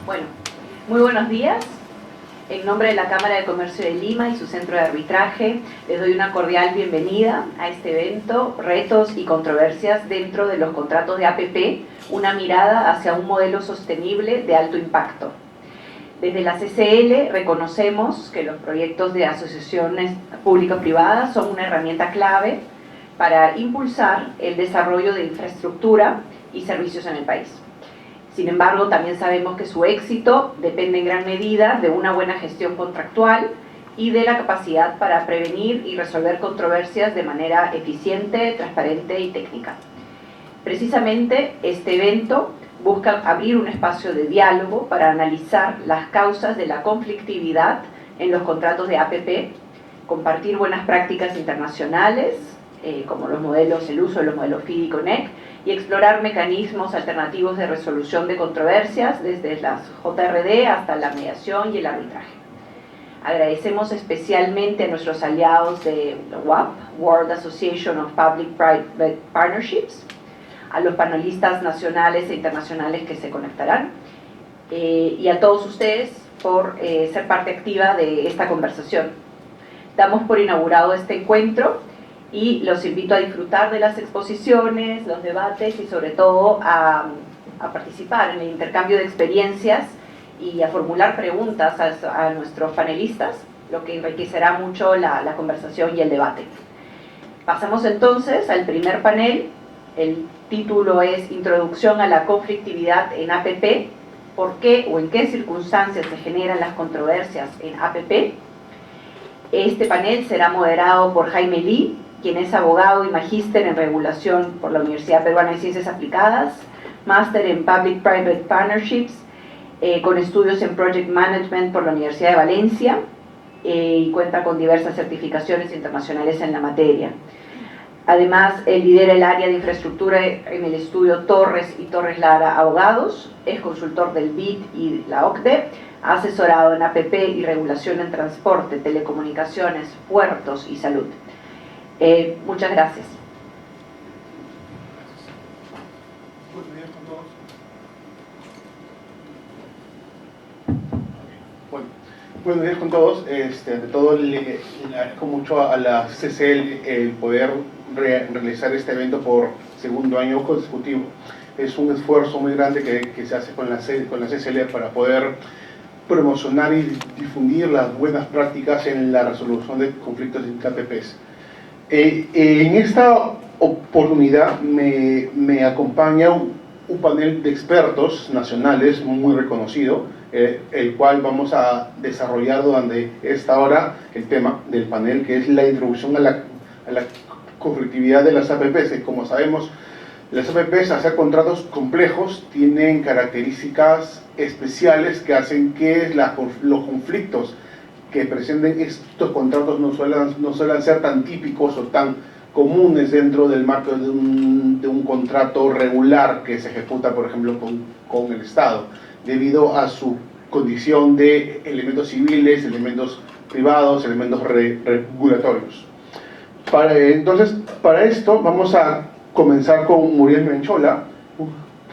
Bueno, muy buenos días. En nombre de la Cámara de Comercio de Lima y su centro de arbitraje, les doy una cordial bienvenida a este evento, Retos y Controversias dentro de los contratos de APP, una mirada hacia un modelo sostenible de alto impacto. Desde la CCL reconocemos que los proyectos de asociaciones público-privadas son una herramienta clave para impulsar el desarrollo de infraestructura y servicios en el país. Sin embargo, también sabemos que su éxito depende en gran medida de una buena gestión contractual y de la capacidad para prevenir y resolver controversias de manera eficiente, transparente y técnica. Precisamente, este evento busca abrir un espacio de diálogo para analizar las causas de la conflictividad en los contratos de APP, compartir buenas prácticas internacionales, como el uso de los modelos FIDI y CONEC, y explorar mecanismos alternativos de resolución de controversias desde las JRD hasta la mediación y el arbitraje. Agradecemos especialmente a nuestros aliados de WAP, World Association of Public-Private Partnerships, a los panelistas nacionales e internacionales que se conectarán, y a todos ustedes por ser parte activa de esta conversación. Damos por inaugurado este encuentro y los invito a disfrutar de las exposiciones, los debates y sobre todo a participar en el intercambio de experiencias y a formular preguntas a nuestros panelistas, lo que enriquecerá mucho la conversación y el debate. Pasamos entonces al primer panel. El título es Introducción a la conflictividad en APP. ¿Por qué o en qué circunstancias se generan las controversias en APP? Este panel será moderado por Jaime Lee, quien es abogado y magíster en regulación por la Universidad Peruana de Ciencias Aplicadas, máster en Public-Private Partnerships, con estudios en Project Management por la Universidad de Valencia, y cuenta con diversas certificaciones internacionales en la materia. Además, él lidera el área de infraestructura en el estudio Torres y Torres Lara Abogados, es consultor del BID y la OCDE, ha asesorado en APP y regulación en transporte, telecomunicaciones, puertos y salud. Muchas gracias. Buenos días con todos. Ante todo, le agradezco mucho a la CCL el poder realizar este evento por segundo año consecutivo. Es un esfuerzo muy grande que se hace con la CCL para poder promocionar y difundir las buenas prácticas en la resolución de conflictos entre APPs. En esta oportunidad me acompaña un panel de expertos nacionales muy reconocido, el cual vamos a desarrollar durante esta hora el tema del panel, que es la introducción a la conflictividad de las APPs. Como sabemos, las APPs, al hacer contratos complejos, tienen características especiales que hacen que los conflictos que presenten estos contratos no suelen ser tan típicos o tan comunes dentro del marco de un contrato regular que se ejecuta, por ejemplo, con el Estado, debido a su condición de elementos civiles, elementos privados, elementos regulatorios. Entonces, para esto vamos a comenzar con Muriel Menchola.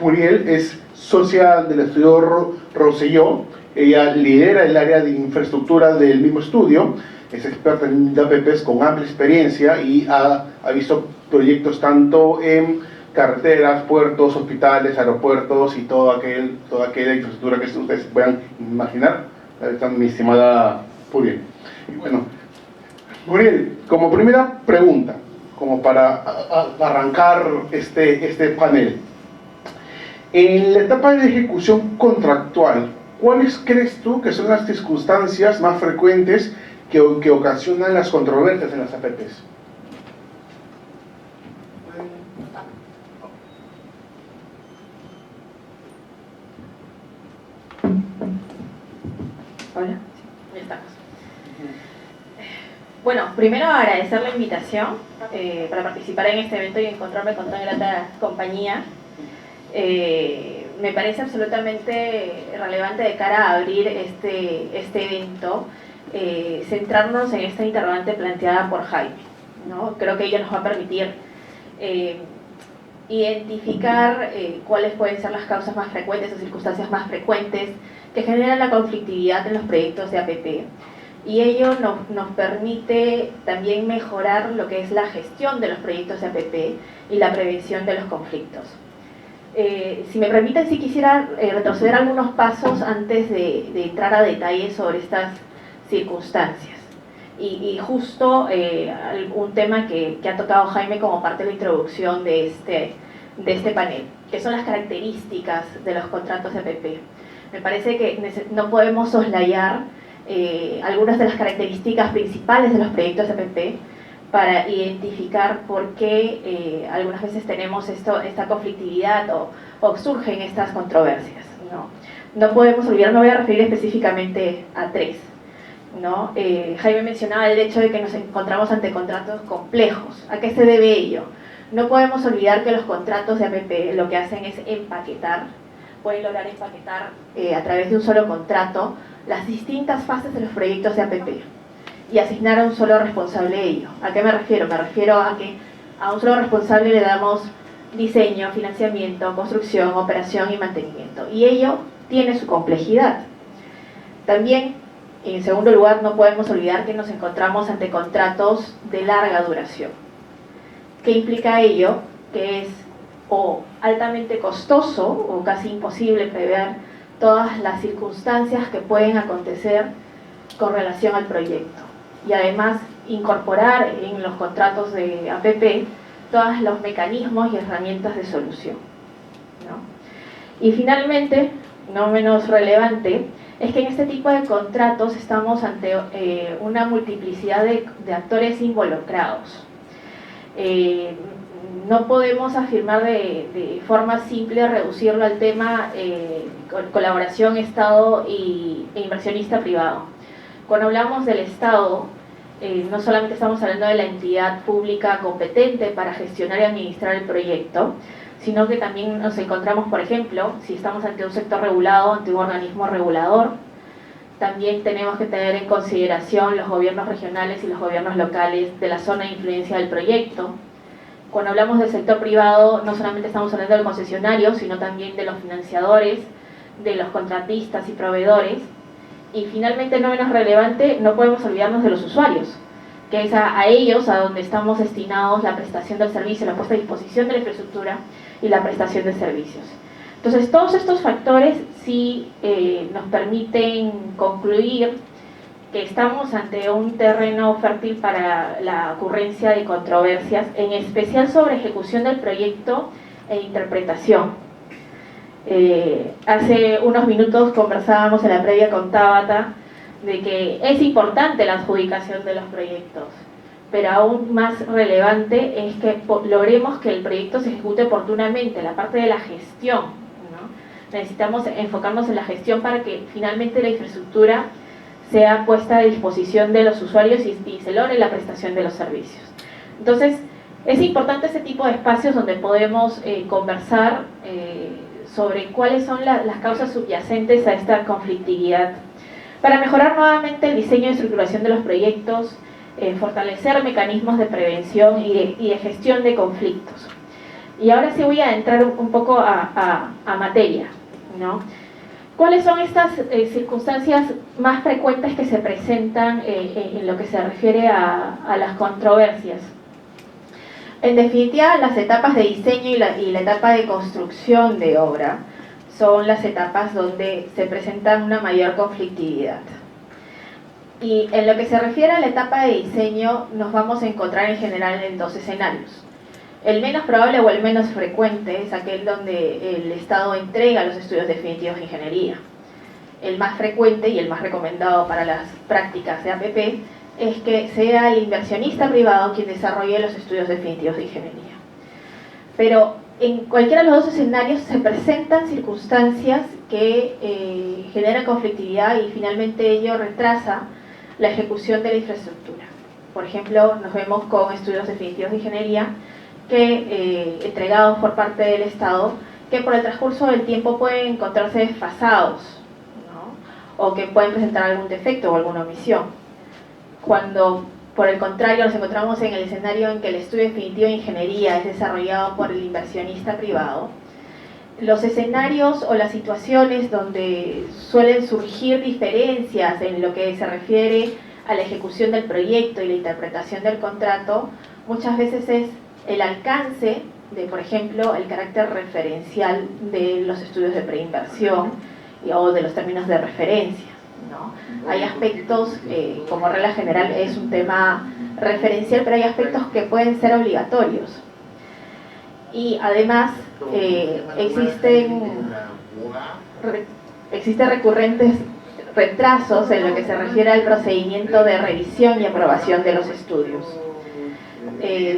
Muriel es socia del estudio Rosselló. Ella lidera el área de infraestructura del mismo estudio, es experta en APPs con amplia experiencia y ha visto proyectos tanto en carreteras, puertos, hospitales, aeropuertos y toda aquella infraestructura que ustedes puedan imaginar. Ahí está mi estimada Muriel. Y bueno, Muriel, como primera pregunta, como para arrancar este panel, en la etapa de ejecución contractual, ¿cuáles crees tú que son las circunstancias más frecuentes que ocasionan las controversias en las APPs? Hola, ya estamos. Bueno, primero agradecer la invitación para participar en este evento y encontrarme con tan grata compañía. Me parece absolutamente relevante de cara a abrir este evento, centrarnos en esta interrogante planteada por Jaime, ¿no? Creo que ello nos va a permitir identificar cuáles pueden ser las causas más frecuentes o circunstancias más frecuentes que generan la conflictividad en los proyectos de APP. Y ello nos permite también mejorar lo que es la gestión de los proyectos de APP y la prevención de los conflictos. Si me permiten, sí quisiera retroceder algunos pasos antes de entrar a detalles sobre estas circunstancias. Y justo un tema que ha tocado Jaime como parte de la introducción de este panel, que son las características de los contratos de APP. Me parece que no podemos soslayar algunas de las características principales de los proyectos de APP para identificar por qué algunas veces tenemos esta conflictividad o surgen estas controversias, ¿no? No podemos olvidar, me voy a referir específicamente a tres, ¿no? Jaime mencionaba el hecho de que nos encontramos ante contratos complejos. ¿A qué se debe ello? No podemos olvidar que los contratos de APP lo que hacen es empaquetar, pueden lograr empaquetar a través de un solo contrato las distintas fases de los proyectos de APP y asignar a un solo responsable de ello. ¿A qué me refiero? Me refiero a que a un solo responsable le damos diseño, financiamiento, construcción, operación y mantenimiento. Y ello tiene su complejidad. También, en segundo lugar, no podemos olvidar que nos encontramos ante contratos de larga duración. ¿Qué implica ello? Que es o altamente costoso o casi imposible prever todas las circunstancias que pueden acontecer con relación al proyecto. Y además incorporar en los contratos de APP todos los mecanismos y herramientas de solución, ¿no? Y finalmente, no menos relevante, es que en este tipo de contratos estamos ante una multiplicidad de actores involucrados. No podemos afirmar de forma simple reducirlo al tema colaboración Estado e inversionista privado. Cuando hablamos del Estado, no solamente estamos hablando de la entidad pública competente para gestionar y administrar el proyecto, sino que también nos encontramos, por ejemplo, si estamos ante un sector regulado, ante un organismo regulador, también tenemos que tener en consideración los gobiernos regionales y los gobiernos locales de la zona de influencia del proyecto. Cuando hablamos del sector privado, no solamente estamos hablando del concesionario, sino también de los financiadores, de los contratistas y proveedores. Y finalmente, no menos relevante, no podemos olvidarnos de los usuarios, que es a ellos a donde estamos destinados la prestación del servicio, la puesta a disposición de la infraestructura y la prestación de servicios. Entonces, todos estos factores sí nos permiten concluir que estamos ante un terreno fértil para la ocurrencia de controversias, en especial sobre ejecución del proyecto e interpretación. Hace unos minutos conversábamos en la previa con Tabata de que es importante la adjudicación de los proyectos, pero aún más relevante es que logremos que el proyecto se ejecute oportunamente, la parte de la gestión, ¿no? Necesitamos enfocarnos en la gestión para que finalmente la infraestructura sea puesta a disposición de los usuarios y se logre la prestación de los servicios. Entonces, es importante este tipo de espacios donde podemos conversar sobre cuáles son las causas subyacentes a esta conflictividad, para mejorar nuevamente el diseño y estructuración de los proyectos, fortalecer mecanismos de prevención y de gestión de conflictos. Y ahora sí voy a entrar un poco a materia, ¿no? ¿Cuáles son estas circunstancias más frecuentes que se presentan en lo que se refiere a las controversias? En definitiva, las etapas de diseño y la etapa de construcción de obra son las etapas donde se presenta una mayor conflictividad. Y en lo que se refiere a la etapa de diseño, nos vamos a encontrar en general en dos escenarios. El menos probable o el menos frecuente es aquel donde el Estado entrega los estudios definitivos de ingeniería. El más frecuente y el más recomendado para las prácticas de APP es que sea el inversionista privado quien desarrolle los estudios definitivos de ingeniería. Pero en cualquiera de los dos escenarios se presentan circunstancias que generan conflictividad y finalmente ello retrasa la ejecución de la infraestructura. Por ejemplo, nos vemos con estudios definitivos de ingeniería que entregados por parte del Estado, que por el transcurso del tiempo pueden encontrarse desfasados, ¿no? O que pueden presentar algún defecto o alguna omisión. Cuando Por el contrario, nos encontramos en el escenario en que el estudio definitivo de ingeniería es desarrollado por el inversionista privado. Los escenarios o las situaciones donde suelen surgir diferencias en lo que se refiere a la ejecución del proyecto y la interpretación del contrato, muchas veces es el alcance de, por ejemplo, el carácter referencial de los estudios de preinversión o de los términos de referencia, ¿no? Hay aspectos, como regla general es un tema referencial, pero hay aspectos que pueden ser obligatorios. Y además existen recurrentes retrasos en lo que se refiere al procedimiento de revisión y aprobación de los estudios.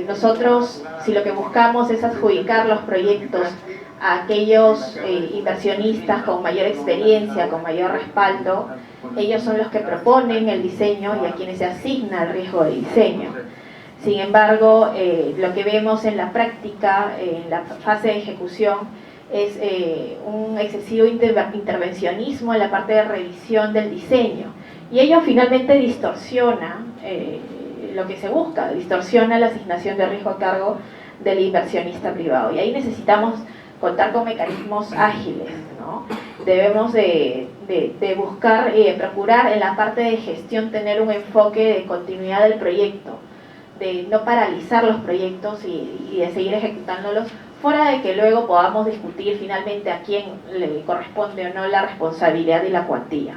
Nosotros, si lo que buscamos es adjudicar los proyectos a aquellos inversionistas con mayor experiencia, con mayor respaldo, ellos son los que proponen el diseño y a quienes se asigna el riesgo de diseño. Sin embargo, lo que vemos en la práctica, en la fase de ejecución, es un excesivo intervencionismo en la parte de revisión del diseño. Y ello finalmente distorsiona lo que se busca, distorsiona la asignación de riesgo a cargo del inversionista privado. Y ahí necesitamos contar con mecanismos ágiles, ¿no? Debemos de buscar y procurar en la parte de gestión tener un enfoque de continuidad del proyecto, de no paralizar los proyectos y de seguir ejecutándolos, fuera de que luego podamos discutir finalmente a quién le corresponde o no la responsabilidad y la cuantía.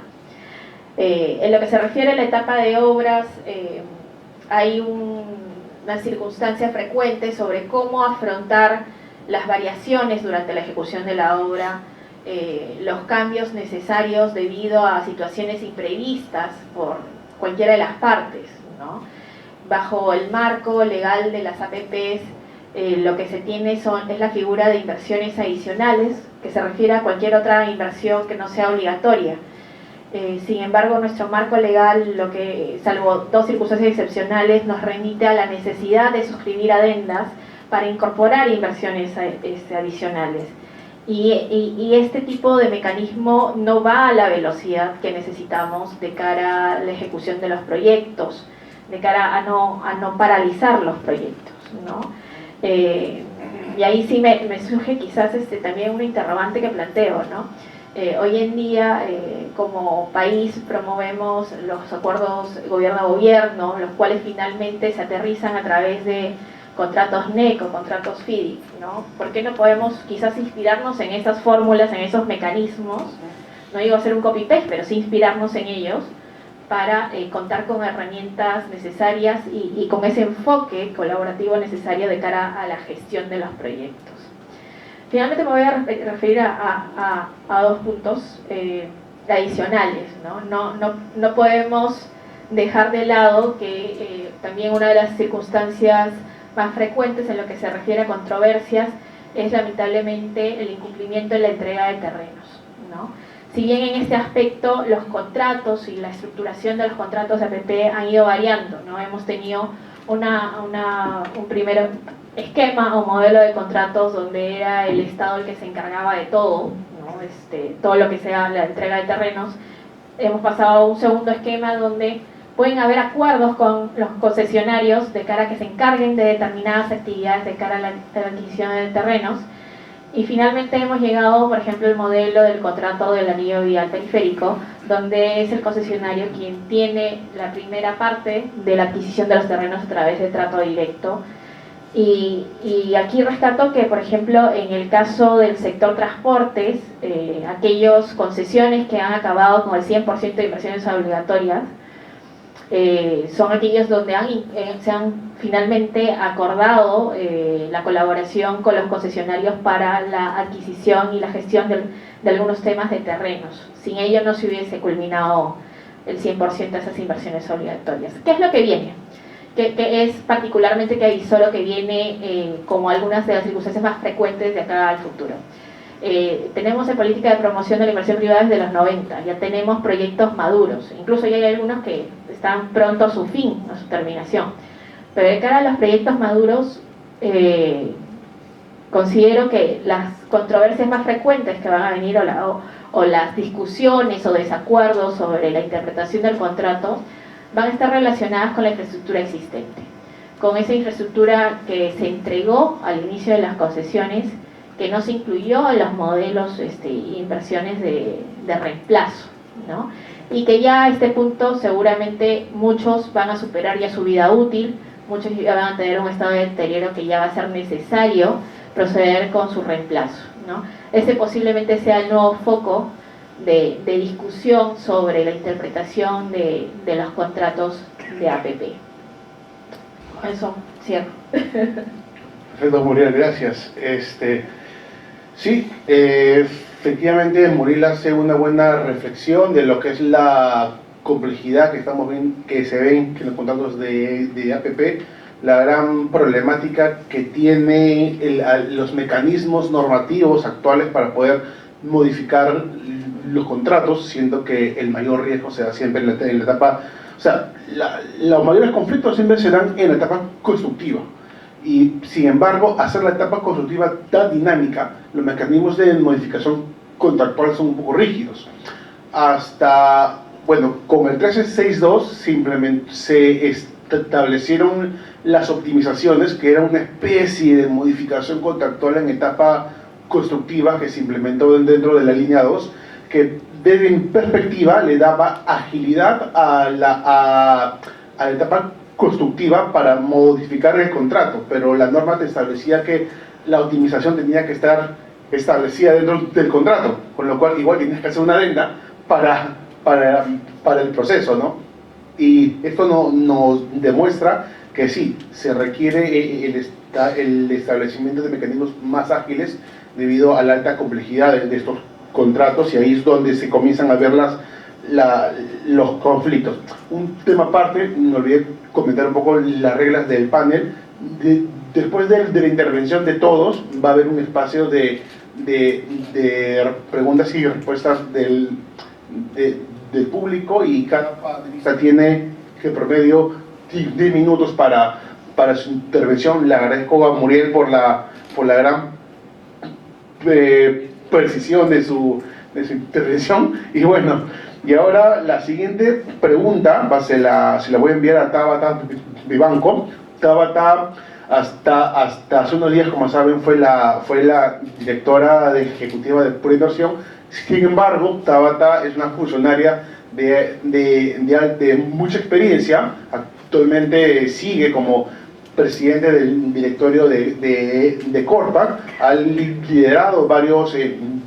En lo que se refiere a la etapa de obras, hay una circunstancia frecuente sobre cómo afrontar las variaciones durante la ejecución de la obra, los cambios necesarios debido a situaciones imprevistas por cualquiera de las partes, ¿no? Bajo el marco legal de las APPs, lo que se tiene es la figura de inversiones adicionales, que se refiere a cualquier otra inversión que no sea obligatoria. Sin embargo, nuestro marco legal, salvo dos circunstancias excepcionales, nos remite a la necesidad de suscribir adendas para incorporar inversiones adicionales. Y este tipo de mecanismo no va a la velocidad que necesitamos de cara a la ejecución de los proyectos, de cara a no paralizar los proyectos, ¿no? Y ahí sí me surge quizás también una interrogante que planteo, ¿no? Hoy en día, como país, promovemos los acuerdos gobierno a gobierno, los cuales finalmente se aterrizan a través de contratos NEC o contratos FIDIC, ¿no? ¿Por qué no podemos quizás inspirarnos en esas fórmulas, en esos mecanismos? No digo hacer un copy-paste, pero sí inspirarnos en ellos para contar con herramientas necesarias y con ese enfoque colaborativo necesario de cara a la gestión de los proyectos. Finalmente me voy a referir a dos puntos adicionales, ¿no? No podemos dejar de lado que también una de las circunstancias más frecuentes en lo que se refiere a controversias es lamentablemente el incumplimiento en la entrega de terrenos, ¿no? Si bien en este aspecto los contratos y la estructuración de los contratos de APP han ido variando, ¿no? Hemos tenido un primer esquema o modelo de contratos donde era el Estado el que se encargaba de todo, ¿no? Todo lo que sea la entrega de terrenos. Hemos pasado a un segundo esquema donde pueden haber acuerdos con los concesionarios de cara a que se encarguen de determinadas actividades de cara a la adquisición de terrenos. Y finalmente hemos llegado, por ejemplo, al modelo del contrato del anillo vial periférico, donde es el concesionario quien tiene la primera parte de la adquisición de los terrenos a través de trato directo. Y aquí rescato que, por ejemplo, en el caso del sector transportes, aquellos concesiones que han acabado con el 100% de inversiones obligatorias, son aquellos donde se han finalmente acordado la colaboración con los concesionarios para la adquisición y la gestión de algunos temas de terrenos. Sin ello no se hubiese culminado el 100% de esas inversiones obligatorias. ¿Qué es lo que viene? Que es particularmente que avisó lo que viene como algunas de las circunstancias más frecuentes de acá al futuro. Tenemos en política de promoción de la inversión privada desde los 90, ya tenemos proyectos maduros, incluso ya hay algunos que están pronto a su fin, a su terminación. Pero de cara a los proyectos maduros, considero que las controversias más frecuentes que van a venir o las discusiones o desacuerdos sobre la interpretación del contrato van a estar relacionadas con la infraestructura existente, con esa infraestructura que se entregó al inicio de las concesiones, que no se incluyó en los modelos inversiones de reemplazo, ¿no? Y que ya a este punto seguramente muchos van a superar ya su vida útil, muchos ya van a tener un estado de deterioro que ya va a ser necesario proceder con su reemplazo, ¿no? Ese posiblemente sea el nuevo foco de discusión sobre la interpretación de los contratos de APP. Eso, cierro. Perfecto, Muriel, gracias. Sí, efectivamente Muriel hace una buena reflexión de lo que es la complejidad que estamos viendo, que se ven en los contratos de APP, la gran problemática que tiene los mecanismos normativos actuales para poder modificar los contratos, siendo que el mayor riesgo se da siempre en la etapa, o sea, los mayores conflictos siempre se dan en la etapa constructiva. Y sin embargo, hacer la etapa constructiva tan dinámica, los mecanismos de modificación contractual son un poco rígidos. Hasta, bueno, con el 1362 simplemente se establecieron las optimizaciones, que era una especie de modificación contractual en etapa constructiva que se implementó dentro de la línea 2, que desde mi perspectiva le daba agilidad a la etapa constructiva para modificar el contrato, pero la norma te establecía que la optimización tenía que estar establecida dentro del contrato, con lo cual igual tienes que hacer una adenda para el proceso, ¿no? Y esto nos demuestra que sí, se requiere el establecimiento de mecanismos más ágiles debido a la alta complejidad de estos contratos, y ahí es donde se comienzan a ver los conflictos. Un tema aparte, me olvidé comentar un poco las reglas del panel. Después de la intervención de todos, va a haber un espacio de preguntas y respuestas del público, y cada panelista tiene que promedio 10 minutos para su intervención. Le agradezco a Muriel por la gran precisión de su intervención. Y bueno, y ahora la siguiente pregunta se la voy a enviar a Tabata Vivanco. Tabata hasta hace unos días, como saben, fue la directora ejecutiva de Pura Inversión. Sin embargo, Tabata es una funcionaria de mucha experiencia. Actualmente sigue como presidente del directorio de Corpac. Ha liderado varios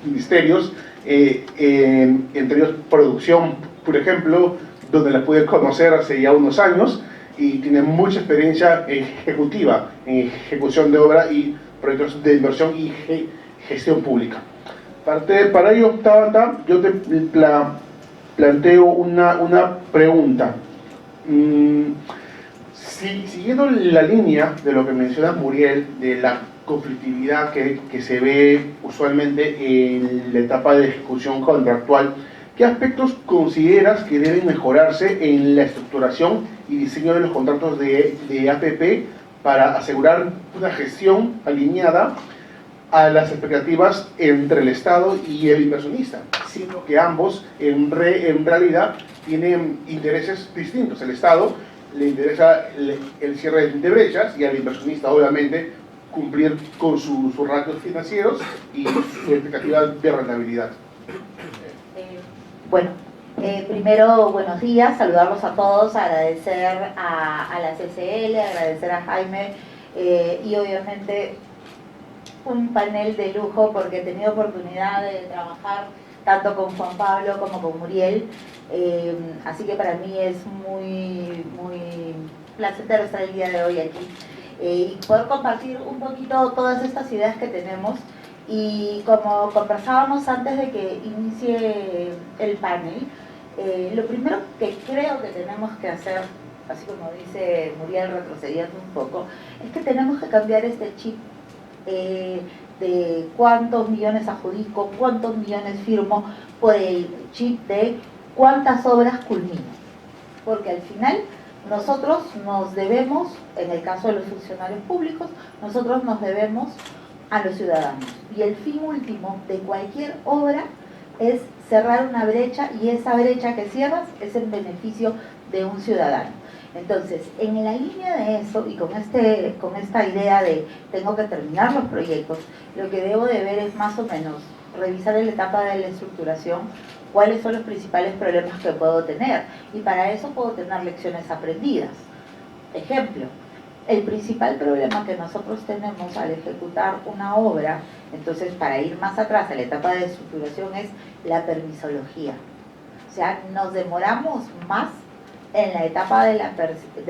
ministerios, entre ellos producción, por ejemplo, donde la pude conocer hace ya unos años, y tiene mucha experiencia ejecutiva en ejecución de obra y proyectos de inversión y gestión pública. Para ello, Tabata, yo te planteo una pregunta. Siguiendo la línea de lo que menciona Muriel, de la conflictividad que se ve usualmente en la etapa de ejecución contractual, ¿qué aspectos consideras que deben mejorarse en la estructuración y diseño de los contratos de APP para asegurar una gestión alineada a las expectativas entre el Estado y el inversionista, siendo que ambos en realidad tienen intereses distintos? El Estado le interesa el cierre de brechas, y al inversionista obviamente cumplir con sus ratios financieros y su expectativa de rentabilidad. Bueno, primero, buenos días, saludarlos a todos, agradecer a la CCL, agradecer a Jaime, y obviamente un panel de lujo, porque he tenido oportunidad de trabajar tanto con Juan Pablo como con Muriel, así que para mí es muy placentero estar el día de hoy aquí y poder compartir un poquito todas estas ideas que tenemos. Y como conversábamos antes de que inicie el panel, lo primero que creo que tenemos que hacer, así como dice Muriel retrocediendo un poco, es que tenemos que cambiar este chip de cuántos millones adjudico, cuántos millones firmo, por el chip de cuántas obras culmino. Porque al final nosotros nos debemos, en el caso de los funcionarios públicos, nosotros nos debemos a los ciudadanos. Y el fin último de cualquier obra es cerrar una brecha, y esa brecha que cierras es en beneficio de un ciudadano. Entonces, en la línea de eso y con esta idea de tengo que terminar los proyectos, lo que debo de ver es más o menos revisar en la etapa de la estructuración cuáles son los principales problemas que puedo tener, y para eso puedo tener lecciones aprendidas. Ejemplo, el principal problema que nosotros tenemos al ejecutar una obra, entonces para ir más atrás a la etapa de estructuración, es la permisología. O sea, nos demoramos más en la etapa de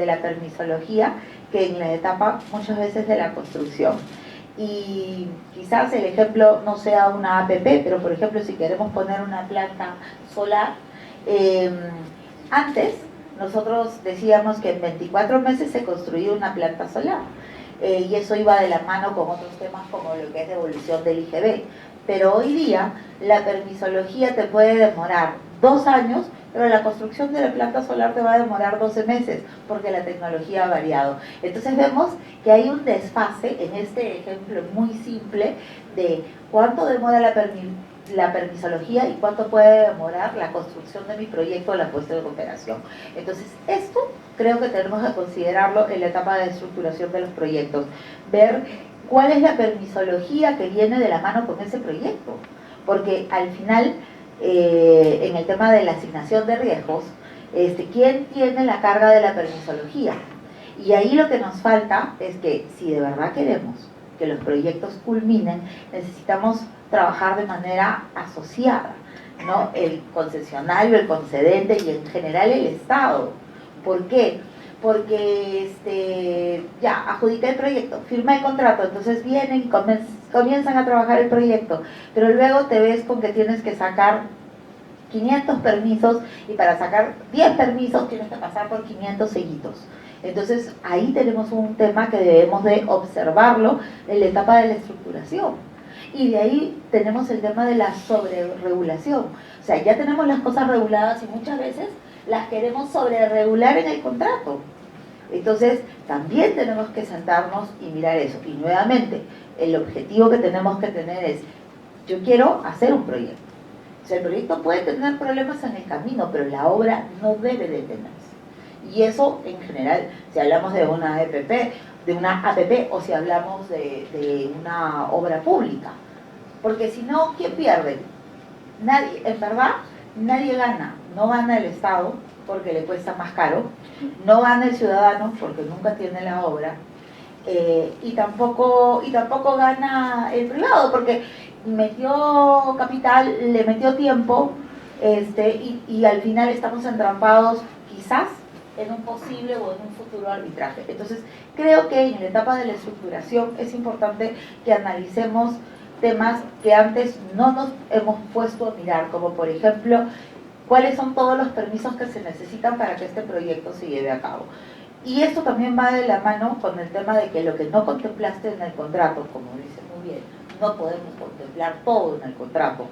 la permisología que en la etapa muchas veces de la construcción. Y quizás el ejemplo no sea una APP, pero por ejemplo si queremos poner una planta solar, antes nosotros decíamos que en 24 meses se construía una planta solar, y eso iba de la mano con otros temas como lo que es devolución del IGB. Pero hoy día la permisología te puede demorar 2 años, pero la construcción de la planta solar te va a demorar 12 meses, porque la tecnología ha variado. Entonces vemos que hay un desfase en este ejemplo muy simple de cuánto demora la permisología y cuánto puede demorar la construcción de mi proyecto o la puesta en operación. Entonces esto creo que tenemos que considerarlo en la etapa de estructuración de los proyectos, ver cuál es la permisología que viene de la mano con ese proyecto, porque al final en el tema de la asignación de riesgos, ¿quién tiene la carga de la permisología? Y ahí lo que nos falta es que si de verdad queremos que los proyectos culminen, necesitamos trabajar de manera asociada, ¿no? El concesionario, el concedente y en general el Estado. ¿Por qué? Porque ya adjudiqué el proyecto, firmé el contrato, entonces vienen y comienzan a trabajar el proyecto, pero luego te ves con que tienes que sacar 500 permisos, y para sacar 10 permisos tienes que pasar por 500 sellitos. Entonces ahí tenemos un tema que debemos de observarlo en la etapa de la estructuración. Y de ahí tenemos el tema de la sobreregulación. O sea, ya tenemos las cosas reguladas y muchas veces las queremos sobreregular en el contrato. Entonces también tenemos que sentarnos y mirar eso. Y nuevamente, el objetivo que tenemos que tener es, yo quiero hacer un proyecto. O sea, el proyecto puede tener problemas en el camino, pero la obra no debe detenerse. Y eso en general, si hablamos de una EPP, de una APP, o si hablamos de una obra pública. Porque si no, ¿quién pierde? Nadie, en verdad, nadie gana. No gana el Estado porque le cuesta más caro, no gana el ciudadano porque nunca tiene la obra, y tampoco gana el privado porque metió capital, le metió tiempo, y al final estamos entrampados quizás en un posible o en un futuro arbitraje. Entonces creo que en la etapa de la estructuración es importante que analicemos temas que antes no nos hemos puesto a mirar, como por ejemplo cuáles son todos los permisos que se necesitan para que este proyecto se lleve a cabo. Y esto también va de la mano con el tema de que lo que no contemplaste en el contrato, como dice muy bien, no podemos contemplar todo en el contrato,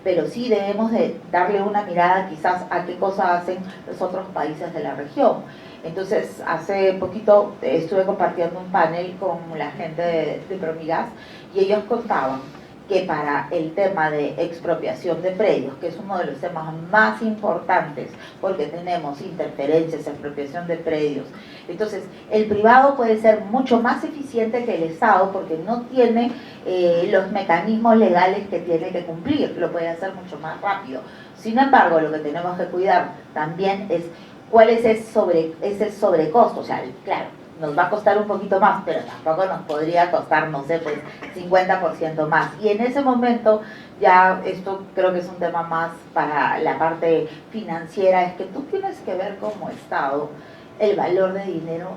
pero sí debemos de darle una mirada quizás a qué cosas hacen los otros países de la región. Entonces, hace poquito estuve compartiendo un panel con la gente de Promigas, y ellos contaban que para el tema de expropiación de predios, que es uno de los temas más importantes, porque tenemos interferencias, expropiación de predios, entonces el privado puede ser mucho más eficiente que el Estado porque no tiene los mecanismos legales que tiene que cumplir, lo puede hacer mucho más rápido. Sin embargo, lo que tenemos que cuidar también es cuál es ese sobrecosto. O sea, claro, nos va a costar un poquito más, pero tampoco nos podría costar, no sé, pues 50% más. Y en ese momento, ya esto creo que es un tema más para la parte financiera, es que tú tienes que ver como Estado el valor de dinero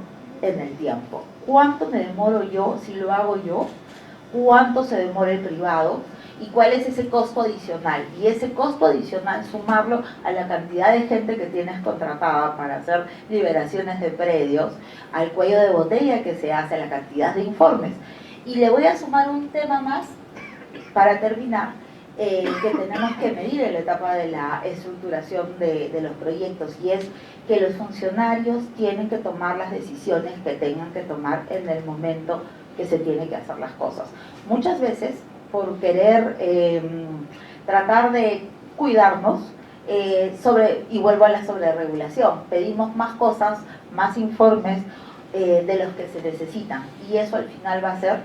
en el tiempo. ¿Cuánto me demoro yo si lo hago yo? ¿Cuánto se demora el privado? ¿Y cuál es ese costo adicional? Y ese costo adicional, sumarlo a la cantidad de gente que tienes contratada para hacer liberaciones de predios, al cuello de botella que se hace, a la cantidad de informes. Y le voy a sumar un tema más para terminar, que tenemos que medir en la etapa de la estructuración de los proyectos, y es que los funcionarios tienen que tomar las decisiones que tengan que tomar en el momento que se tienen que hacer las cosas. Muchas veces, por querer tratar de cuidarnos, y vuelvo a la sobreregulación. Pedimos más cosas, más informes de los que se necesitan, y eso al final va a hacer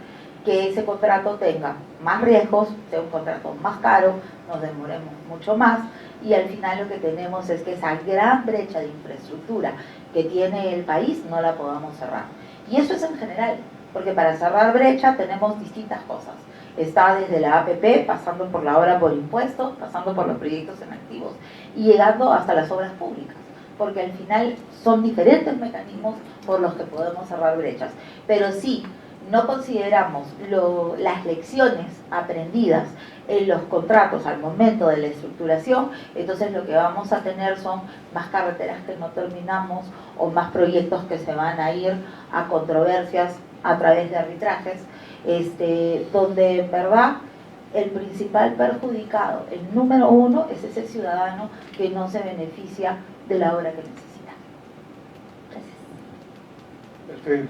que ese contrato tenga más riesgos, sea un contrato más caro, nos demoremos mucho más, y al final lo que tenemos es que esa gran brecha de infraestructura que tiene el país no la podamos cerrar. Y eso es en general, porque para cerrar brecha tenemos distintas cosas. Está desde la APP, pasando por la obra por impuestos, pasando por los proyectos en activos y llegando hasta las obras públicas, porque al final son diferentes mecanismos por los que podemos cerrar brechas. Pero sí, no consideramos las lecciones aprendidas en los contratos al momento de la estructuración, entonces lo que vamos a tener son más carreteras que no terminamos o más proyectos que se van a ir a controversias a través de arbitrajes, donde en verdad el principal perjudicado, el número uno, es ese ciudadano que no se beneficia de la obra que necesita. Gracias.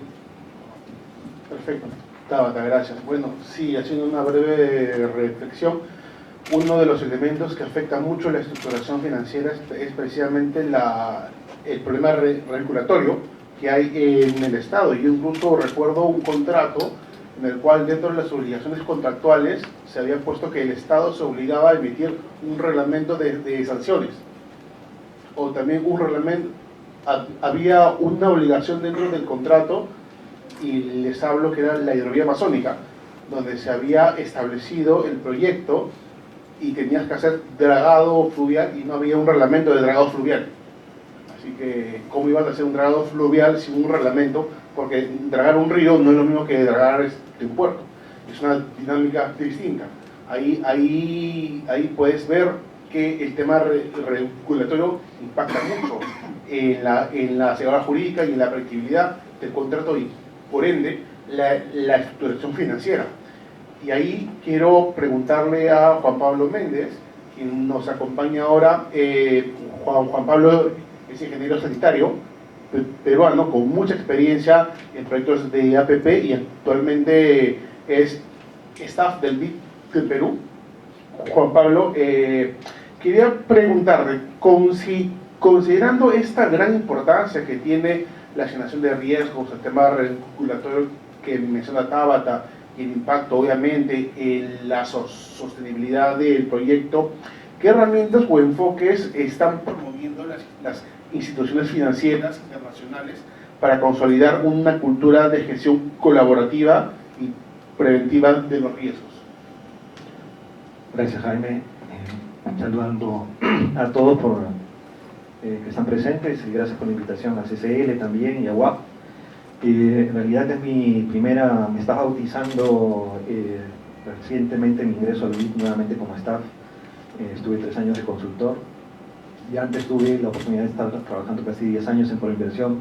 Perfecto. Tabata, gracias. Bueno, sí, haciendo una breve reflexión, uno de los elementos que afecta mucho la estructuración financiera es precisamente el problema regulatorio que hay en el Estado. Yo incluso recuerdo un contrato en el cual, dentro de las obligaciones contractuales, se había puesto que el Estado se obligaba a emitir un reglamento de sanciones, o también un reglamento, había una obligación dentro del contrato, y les hablo que era la hidrovía amazónica, donde se había establecido el proyecto y tenías que hacer dragado fluvial y no había un reglamento de dragado fluvial. Así que, ¿cómo ibas a hacer un dragado fluvial sin un reglamento? Porque dragar un río no es lo mismo que dragar un puerto, es una dinámica distinta. Ahí puedes ver que el tema regulatorio impacta mucho en la seguridad jurídica y en la predictibilidad del contrato y, por ende, la estructuración financiera. Y ahí quiero preguntarle a Juan Pablo Méndez, quien nos acompaña ahora. Juan Pablo es ingeniero sanitario peruano con mucha experiencia en proyectos de APP y actualmente es staff del BID del Perú. Juan Pablo, quería preguntarle, considerando esta gran importancia que tiene la asignación de riesgos, el tema regulatorio que menciona Tabata y el impacto obviamente en la sostenibilidad del proyecto, ¿qué herramientas o enfoques están promoviendo las instituciones financieras internacionales para consolidar una cultura de gestión colaborativa y preventiva de los riesgos? Gracias, Jaime. Saludando a todos que están presentes, y gracias por la invitación a CCL también y a UAP. En realidad es me está bautizando recientemente mi ingreso al BID nuevamente como staff. Estuve 3 años de consultor y antes tuve la oportunidad de estar trabajando casi 10 años en proinversión,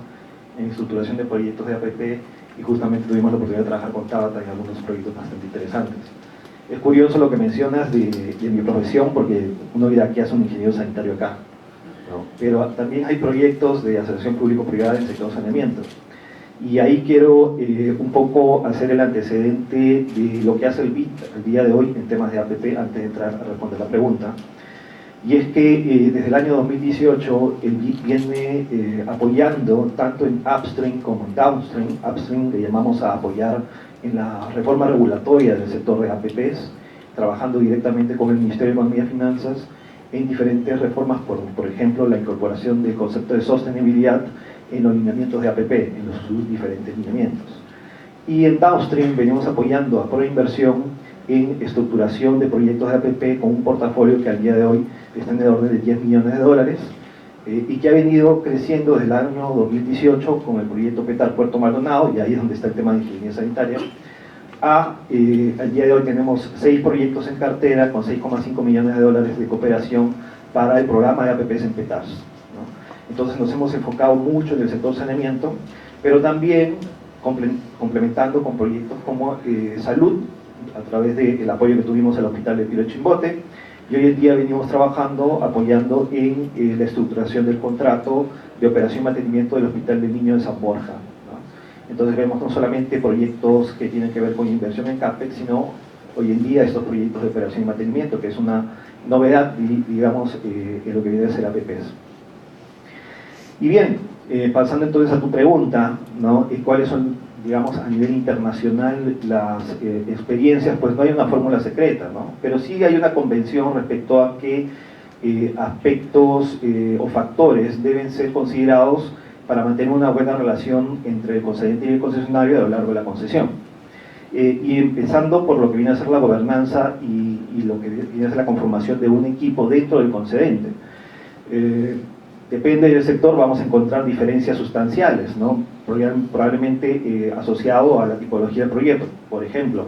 en estructuración de proyectos de APP, y justamente tuvimos la oportunidad de trabajar con Tabata en algunos proyectos bastante interesantes. Es curioso lo que mencionas de mi profesión, porque uno dirá que hace un ingeniero sanitario acá, ¿no? Pero también hay proyectos de asociación público-privada en sector saneamiento. Y ahí quiero un poco hacer el antecedente de lo que hace el BID el día de hoy en temas de APP, antes de entrar a responder la pregunta. Y es que desde el año 2018 el BID viene apoyando tanto en upstream como en downstream. Upstream le llamamos a apoyar en la reforma regulatoria del sector de APPs, trabajando directamente con el Ministerio de Economía y Finanzas en diferentes reformas, por ejemplo, la incorporación del concepto de sostenibilidad en los lineamientos de APP, en sus diferentes lineamientos. Y en downstream venimos apoyando a Proinversión en estructuración de proyectos de APP con un portafolio que al día de hoy está en el orden de $10 millones, y que ha venido creciendo desde el año 2018 con el proyecto PETAR Puerto Maldonado, y ahí es donde está el tema de ingeniería sanitaria. Al día de hoy tenemos 6 proyectos en cartera con $6,5 millones de cooperación para el programa de APPs en PETARS, ¿no? Entonces nos hemos enfocado mucho en el sector saneamiento, pero también complementando con proyectos como salud, a través del apoyo que tuvimos al Hospital de Piro Chimbote, y hoy en día venimos trabajando, apoyando en la estructuración del contrato de operación y mantenimiento del Hospital del Niño de San Borja, ¿no? Entonces vemos no solamente proyectos que tienen que ver con inversión en CAPEX, sino hoy en día estos proyectos de operación y mantenimiento, que es una novedad, digamos, en lo que viene a ser APPs. Y bien, pasando entonces a tu pregunta, ¿no? ¿Cuáles son, digamos, a nivel internacional las experiencias? Pues no hay una fórmula secreta, ¿no? Pero sí hay una convención respecto a qué aspectos o factores deben ser considerados para mantener una buena relación entre el concedente y el concesionario a lo largo de la concesión. Y empezando por lo que viene a ser la gobernanza y lo que viene a ser la conformación de un equipo dentro del concedente. Depende del sector, vamos a encontrar diferencias sustanciales, ¿no? Probablemente asociado a la tipología del proyecto. Por ejemplo,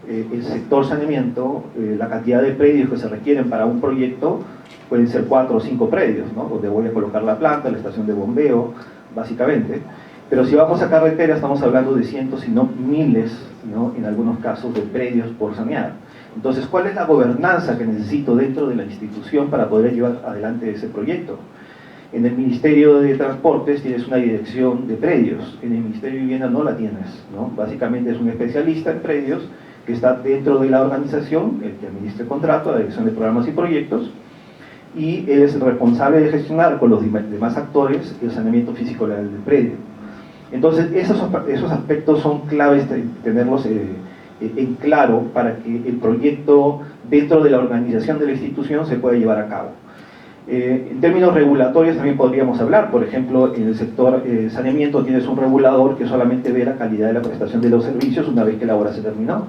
el sector saneamiento, la cantidad de predios que se requieren para un proyecto pueden ser 4 o 5 predios, ¿no? Donde voy a colocar la planta, la estación de bombeo, básicamente. Pero si vamos a carretera, estamos hablando de cientos, si no miles, ¿no? En algunos casos, de predios por sanear. Entonces, ¿cuál es la gobernanza que necesito dentro de la institución para poder llevar adelante ese proyecto? En el Ministerio de Transportes tienes una dirección de predios, en el Ministerio de Vivienda no la tienes, ¿no? Básicamente es un especialista en predios que está dentro de la organización, el que administra el contrato, la dirección de programas y proyectos, y él es el responsable de gestionar con los demás actores el saneamiento físico del predio. Entonces, esos aspectos son claves de tenerlos en claro para que el proyecto dentro de la organización de la institución se pueda llevar a cabo. En términos regulatorios también podríamos hablar, por ejemplo, en el sector saneamiento tienes un regulador que solamente ve la calidad de la prestación de los servicios una vez que la obra se terminó.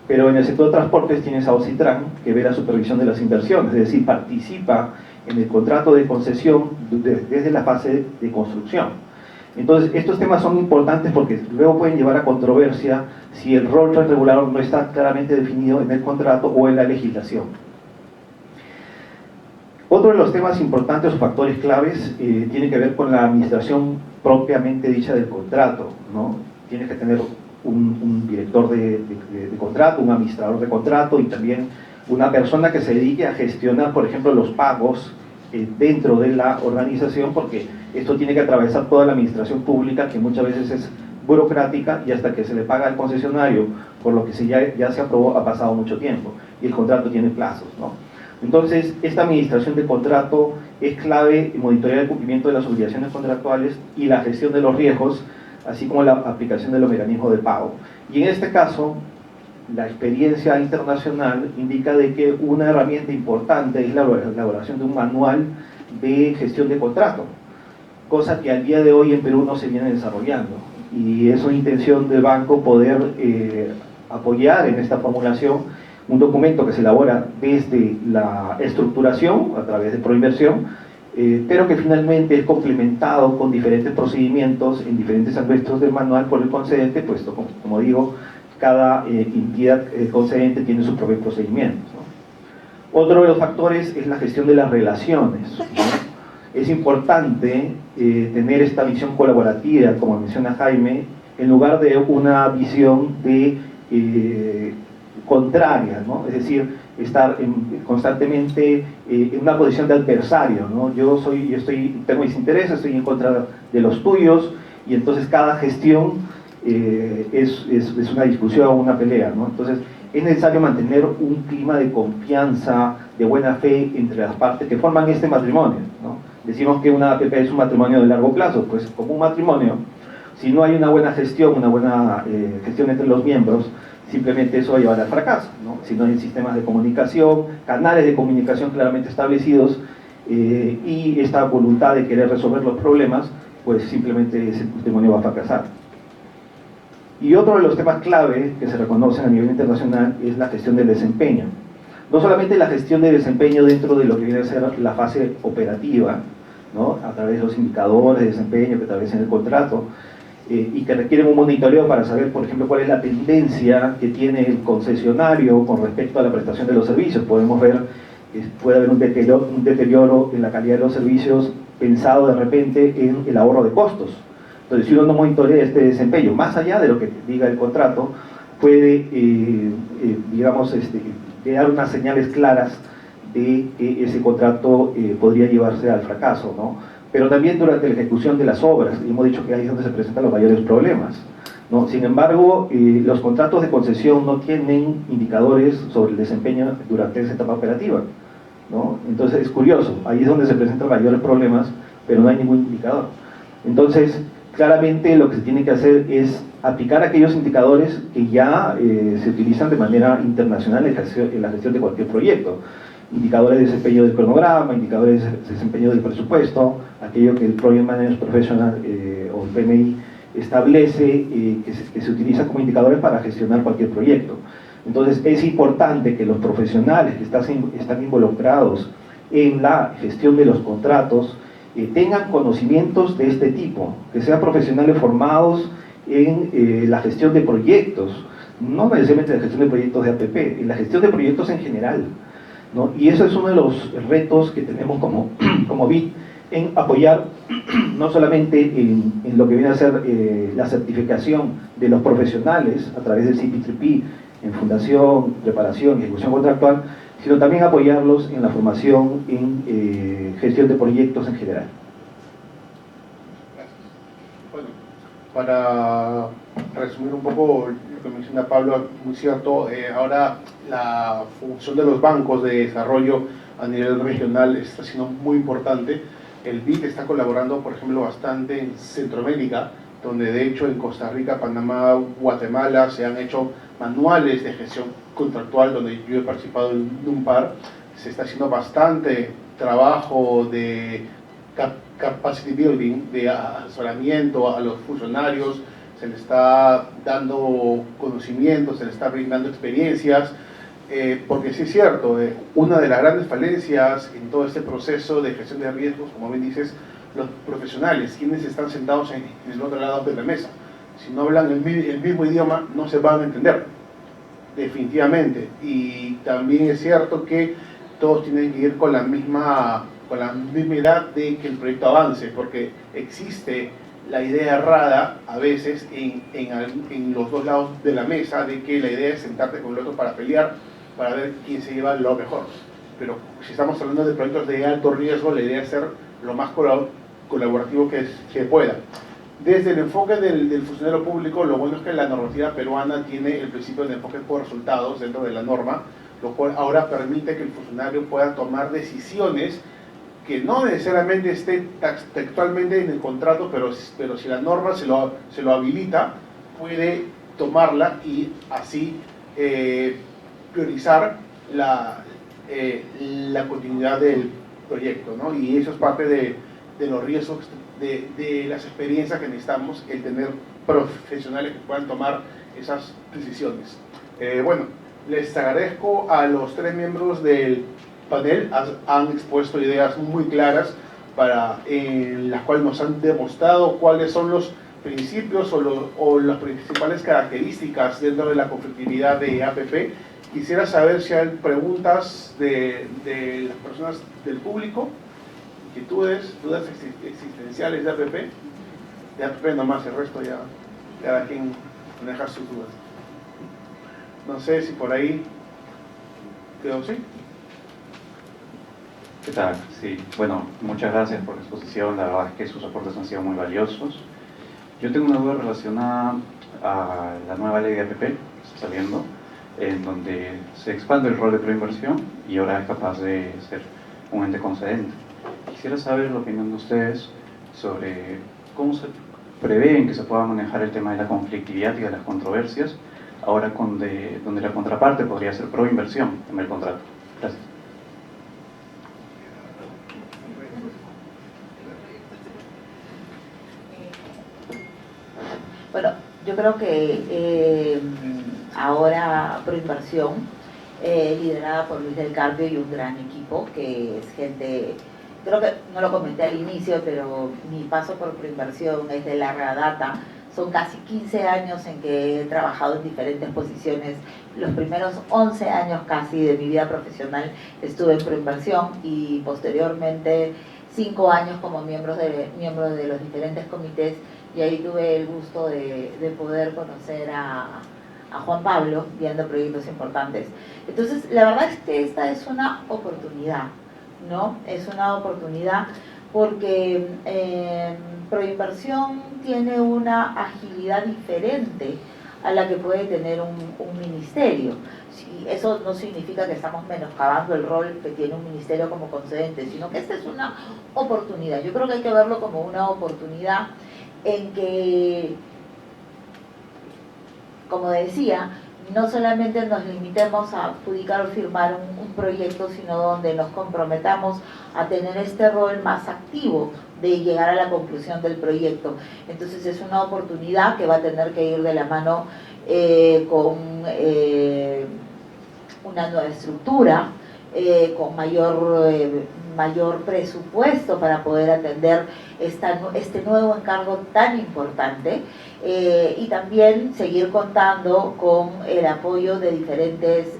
Pero en el sector de transportes tienes a OCITRAN que ve la supervisión de las inversiones, es decir, participa en el contrato de concesión desde la fase de construcción. Entonces, estos temas son importantes porque luego pueden llevar a controversia si el rol del regulador no está claramente definido en el contrato o en la legislación. Otro de los temas importantes o factores claves tiene que ver con la administración propiamente dicha del contrato, ¿no? Tienes que tener un director de contrato, un administrador de contrato y también una persona que se dedique a gestionar, por ejemplo, los pagos dentro de la organización, porque esto tiene que atravesar toda la administración pública, que muchas veces es burocrática, y hasta que se le paga al concesionario por lo que ya se aprobó ha pasado mucho tiempo y el contrato tiene plazos, ¿no? Entonces, esta administración de contrato es clave en monitorear el cumplimiento de las obligaciones contractuales y la gestión de los riesgos, así como la aplicación de los mecanismos de pago. Y en este caso, la experiencia internacional indica de que una herramienta importante es la elaboración de un manual de gestión de contrato, cosa que al día de hoy en Perú no se viene desarrollando. Y es una intención del banco poder apoyar en esta formulación un documento que se elabora desde la estructuración, a través de Proinversión, pero que finalmente es complementado con diferentes procedimientos en diferentes aspectos del manual por el concedente, puesto, como digo, cada entidad concedente tiene sus propios procedimientos, ¿no? Otro de los factores es la gestión de las relaciones, ¿no? Es importante tener esta visión colaborativa, como menciona Jaime, en lugar de una visión de contraria, ¿no? Es decir, estar constantemente en una posición de adversario, ¿no? Tengo mis intereses, estoy en contra de los tuyos, y entonces cada gestión es una discusión, una pelea, ¿no? Entonces es necesario mantener un clima de confianza, de buena fe entre las partes que forman este matrimonio, ¿no? Decimos que una APP es un matrimonio de largo plazo, pues como un matrimonio, si no hay una buena gestión entre los miembros, simplemente eso va a llevar al fracaso, ¿no? Si no hay sistemas de comunicación, canales de comunicación claramente establecidos y esta voluntad de querer resolver los problemas, pues simplemente ese matrimonio va a fracasar. Y otro de los temas clave que se reconocen a nivel internacional es la gestión del desempeño. No solamente la gestión de desempeño dentro de lo que viene a ser la fase operativa, ¿no? A través de los indicadores de desempeño que establecen el contrato, y que requieren un monitoreo para saber, por ejemplo, cuál es la tendencia que tiene el concesionario con respecto a la prestación de los servicios. Podemos ver que puede haber un deterioro en la calidad de los servicios pensado de repente en el ahorro de costos. Entonces, si uno no monitorea este desempeño, más allá de lo que diga el contrato, puede, dar unas señales claras de que ese contrato podría llevarse al fracaso, ¿no? Pero también durante la ejecución de las obras, y hemos dicho que ahí es donde se presentan los mayores problemas, ¿no? Sin embargo, los contratos de concesión no tienen indicadores sobre el desempeño durante esa etapa operativa. ¿no? Entonces es curioso, ahí es donde se presentan mayores problemas, pero no hay ningún indicador. Entonces, claramente lo que se tiene que hacer es aplicar aquellos indicadores que ya se utilizan de manera internacional en la gestión de cualquier proyecto. Indicadores de desempeño del cronograma, indicadores de desempeño del presupuesto, aquello que el Project Manager Professional o el PMI establece que se utilizan como indicadores para gestionar cualquier proyecto. Entonces es importante que los profesionales que están involucrados en la gestión de los contratos tengan conocimientos de este tipo, que sean profesionales formados en la gestión de proyectos, no necesariamente la gestión de proyectos de APP, en la gestión de proyectos en general, ¿no? Y eso es uno de los retos que tenemos como BID, en apoyar no solamente en lo que viene a ser la certificación de los profesionales a través del CP3P en fundación, preparación y ejecución contractual, sino también apoyarlos en la formación en gestión de proyectos en general. Bueno, para resumir un poco lo que menciona Pablo, muy cierto, ahora la función de los bancos de desarrollo a nivel regional está siendo muy importante. El BID está colaborando, por ejemplo, bastante en Centroamérica, donde de hecho en Costa Rica, Panamá, Guatemala se han hecho manuales de gestión contractual, donde yo he participado en un par. Se está haciendo bastante trabajo de capacity building, de asesoramiento a los funcionarios, se les está dando conocimiento, se les está brindando experiencias, porque sí es cierto, una de las grandes falencias en todo este proceso de gestión de riesgos, como bien dices, los profesionales, quienes están sentados en el otro lado de la mesa. Si no hablan el mismo idioma, no se van a entender, definitivamente. Y también es cierto que todos tienen que ir con la misma edad de que el proyecto avance, porque existe la idea errada a veces en los dos lados de la mesa, de que la idea es sentarte con el otro para pelear, para ver quién se lleva lo mejor. Pero si estamos hablando de proyectos de alto riesgo, la idea es ser lo más colaborativo que se pueda. Desde el enfoque del funcionario público, lo bueno es que la normativa peruana tiene el principio de enfoque por resultados dentro de la norma, lo cual ahora permite que el funcionario pueda tomar decisiones que no necesariamente esté textualmente en el contrato, pero si la norma se lo habilita, puede tomarla y así priorizar la continuidad del proyecto, ¿no? Y eso es parte de los riesgos, de las experiencias que necesitamos, el tener profesionales que puedan tomar esas decisiones. Bueno, les agradezco a los tres miembros del panel, han expuesto ideas muy claras en las cuales nos han demostrado cuáles son los principios o las principales características dentro de la conflictividad de APP. Quisiera saber si hay preguntas de las personas del público, inquietudes, dudas existenciales de APP. De APP nomás, el resto ya cada quien maneja sus dudas. No sé si por ahí quedó, ¿sí? ¿Qué tal? Sí, bueno, muchas gracias por la exposición, la verdad es que sus aportes han sido muy valiosos. Yo tengo una duda relacionada a la nueva ley de APP que está saliendo, en donde se expande el rol de preinversión y ahora es capaz de ser un ente concedente. Quisiera saber la opinión de ustedes sobre cómo se prevén que se pueda manejar el tema de la conflictividad y de las controversias, ahora donde la contraparte podría ser proinversión en el contrato. Gracias. Bueno, yo creo que ahora Proinversión, liderada por Luis del Carpio y un gran equipo, que es gente, creo que no lo comenté al inicio, pero mi paso por Proinversión es de larga data. Son casi 15 años en que he trabajado en diferentes posiciones. Los primeros 11 años casi de mi vida profesional estuve en Proinversión y posteriormente 5 años como miembro de los diferentes comités, y ahí tuve el gusto de poder conocer a Juan Pablo viendo proyectos importantes. Entonces, la verdad es que esta es una oportunidad, ¿no? Es una oportunidad porque Proinversión tiene una agilidad diferente a la que puede tener un ministerio. Eso no significa que estamos menoscabando el rol que tiene un ministerio como concedente, sino que esta es una oportunidad. Yo creo que hay que verlo como una oportunidad en que, como decía, no solamente nos limitemos a adjudicar o firmar un proyecto, sino donde nos comprometamos a tener este rol más activo de llegar a la conclusión del proyecto. Entonces es una oportunidad que va a tener que ir de la mano con una nueva estructura, con mayor presupuesto para poder atender este nuevo encargo tan importante, y también seguir contando con el apoyo de diferentes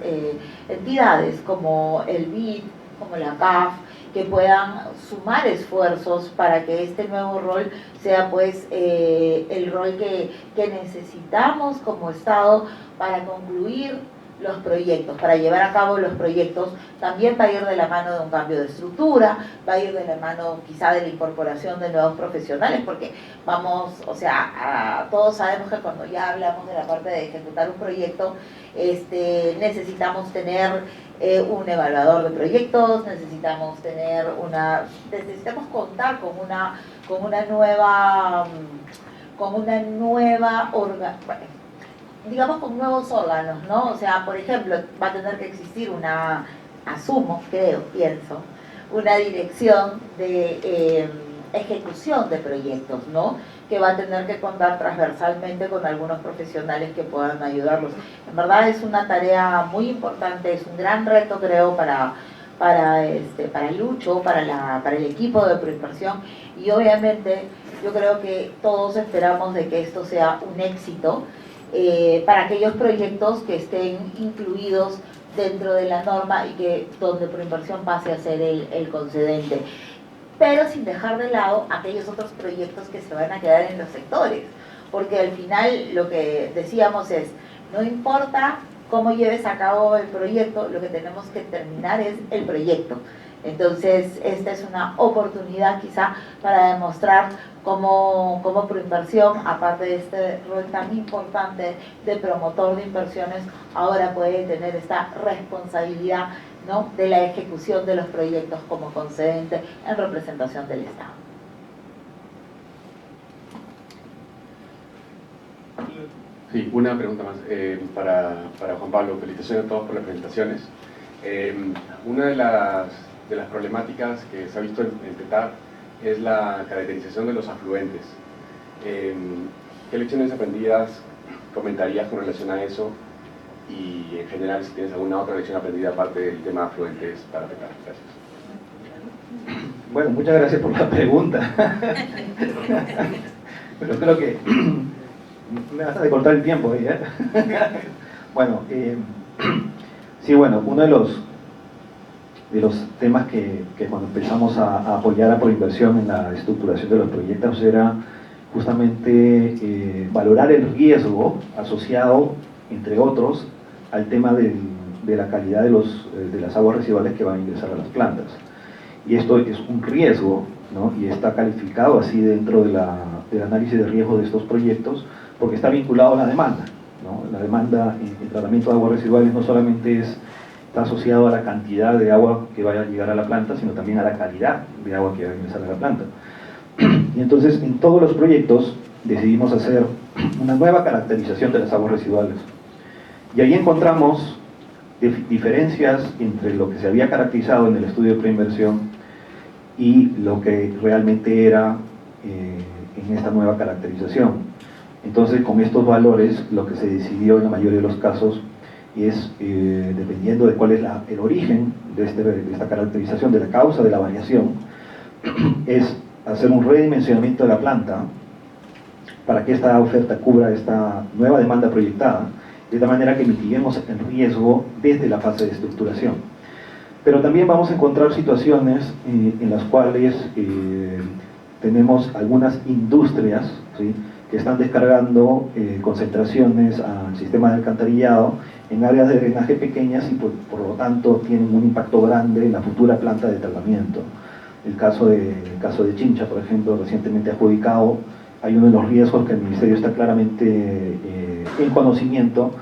entidades como el BID, como la CAF, que puedan sumar esfuerzos para que este nuevo rol sea pues el rol que necesitamos como Estado para concluir los proyectos, para llevar a cabo los proyectos. También va a ir de la mano de un cambio de estructura, va a ir de la mano quizá de la incorporación de nuevos profesionales, porque vamos, o sea, todos sabemos que cuando ya hablamos de la parte de ejecutar un proyecto, necesitamos tener un evaluador de proyectos, necesitamos contar con una nueva digamos con nuevos órganos, ¿no? O sea, por ejemplo, va a tener que existir pienso, una dirección de ejecución de proyectos, ¿no? Que va a tener que contar transversalmente con algunos profesionales que puedan ayudarlos. En verdad es una tarea muy importante, es un gran reto, creo, para Lucho, para el equipo de Proinversión, y obviamente yo creo que todos esperamos de que esto sea un éxito para aquellos proyectos que estén incluidos dentro de la norma y que donde Proinversión pase a ser el concedente, pero sin dejar de lado aquellos otros proyectos que se van a quedar en los sectores, porque al final lo que decíamos es, no importa cómo lleves a cabo el proyecto, lo que tenemos que terminar es el proyecto. Entonces esta es una oportunidad quizá para demostrar cómo Proinversión, aparte de este rol tan importante de promotor de inversiones, ahora puede tener esta responsabilidad, ¿no?, de la ejecución de los proyectos como concedente en representación del Estado. Sí, una pregunta más para Juan Pablo. Felicitaciones a todos por las presentaciones. Una de las problemáticas que se ha visto en TETAR es la caracterización de los afluentes. ¿Qué lecciones aprendidas comentarías con relación a eso? Y en general, si tienes alguna otra lección aprendida aparte del tema de afluentes para TETAR. Gracias. Bueno, muchas gracias por la pregunta. Pero creo que me vas a decortar el tiempo ahí, ¿eh? Bueno, sí, bueno, uno de los temas que cuando empezamos a apoyar a Proinversión en la estructuración de los proyectos era justamente valorar el riesgo asociado, entre otros, al tema de la calidad de las aguas residuales que van a ingresar a las plantas. Y esto es un riesgo, ¿no? Y está calificado así dentro del análisis de riesgo de estos proyectos, porque está vinculado a la demanda, ¿no? La demanda en tratamiento de aguas residuales no solamente está asociado a la cantidad de agua que vaya a llegar a la planta, sino también a la calidad de agua que va a ingresar a la planta. Y entonces en todos los proyectos decidimos hacer una nueva caracterización de las aguas residuales. Y ahí encontramos diferencias entre lo que se había caracterizado en el estudio de Proinversión y lo que realmente era en esta nueva caracterización. Entonces, con estos valores, lo que se decidió en la mayoría de los casos es, dependiendo de cuál es el origen de esta caracterización, de la causa de la variación, es hacer un redimensionamiento de la planta para que esta oferta cubra esta nueva demanda proyectada, de tal manera que mitiguemos el riesgo desde la fase de estructuración. Pero también vamos a encontrar situaciones en las cuales tenemos algunas industrias, ¿sí?, que están descargando concentraciones al sistema de alcantarillado en áreas de drenaje pequeñas y por lo tanto tienen un impacto grande en la futura planta de tratamiento. El caso de Chincha, por ejemplo, recientemente adjudicado, hay uno de los riesgos que el Ministerio está claramente en conocimiento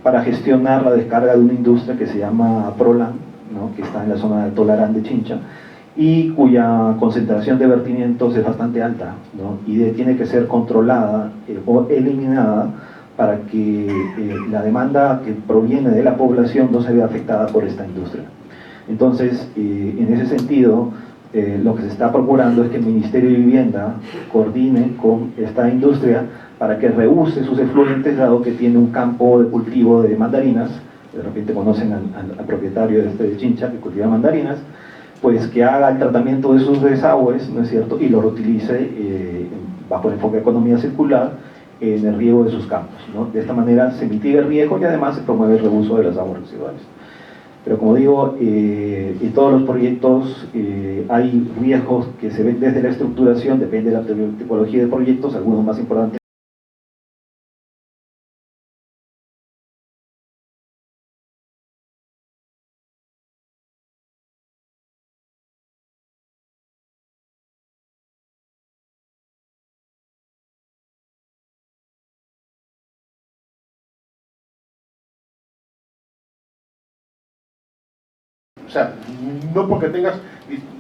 para gestionar la descarga de una industria que se llama Prolan, ¿no?, que está en la zona de Tolarán de Chincha, y cuya concentración de vertimientos es bastante alta, ¿no?, y tiene que ser controlada o eliminada para que la demanda que proviene de la población no se vea afectada por esta industria. Entonces, en ese sentido, lo que se está procurando es que el Ministerio de Vivienda coordine con esta industria para que reuse sus efluentes, dado que tiene un campo de cultivo de mandarinas. De repente conocen al propietario de Chincha, que cultiva mandarinas, pues que haga el tratamiento de sus desagües, ¿no es cierto?, y lo reutilice bajo el enfoque de economía circular en el riego de sus campos, ¿no? De esta manera se mitiga el riesgo y además se promueve el reuso de las aguas residuales. Pero como digo, en todos los proyectos hay riesgos que se ven desde la estructuración, depende de la tipología de proyectos, algunos más importantes. O sea, no porque tengas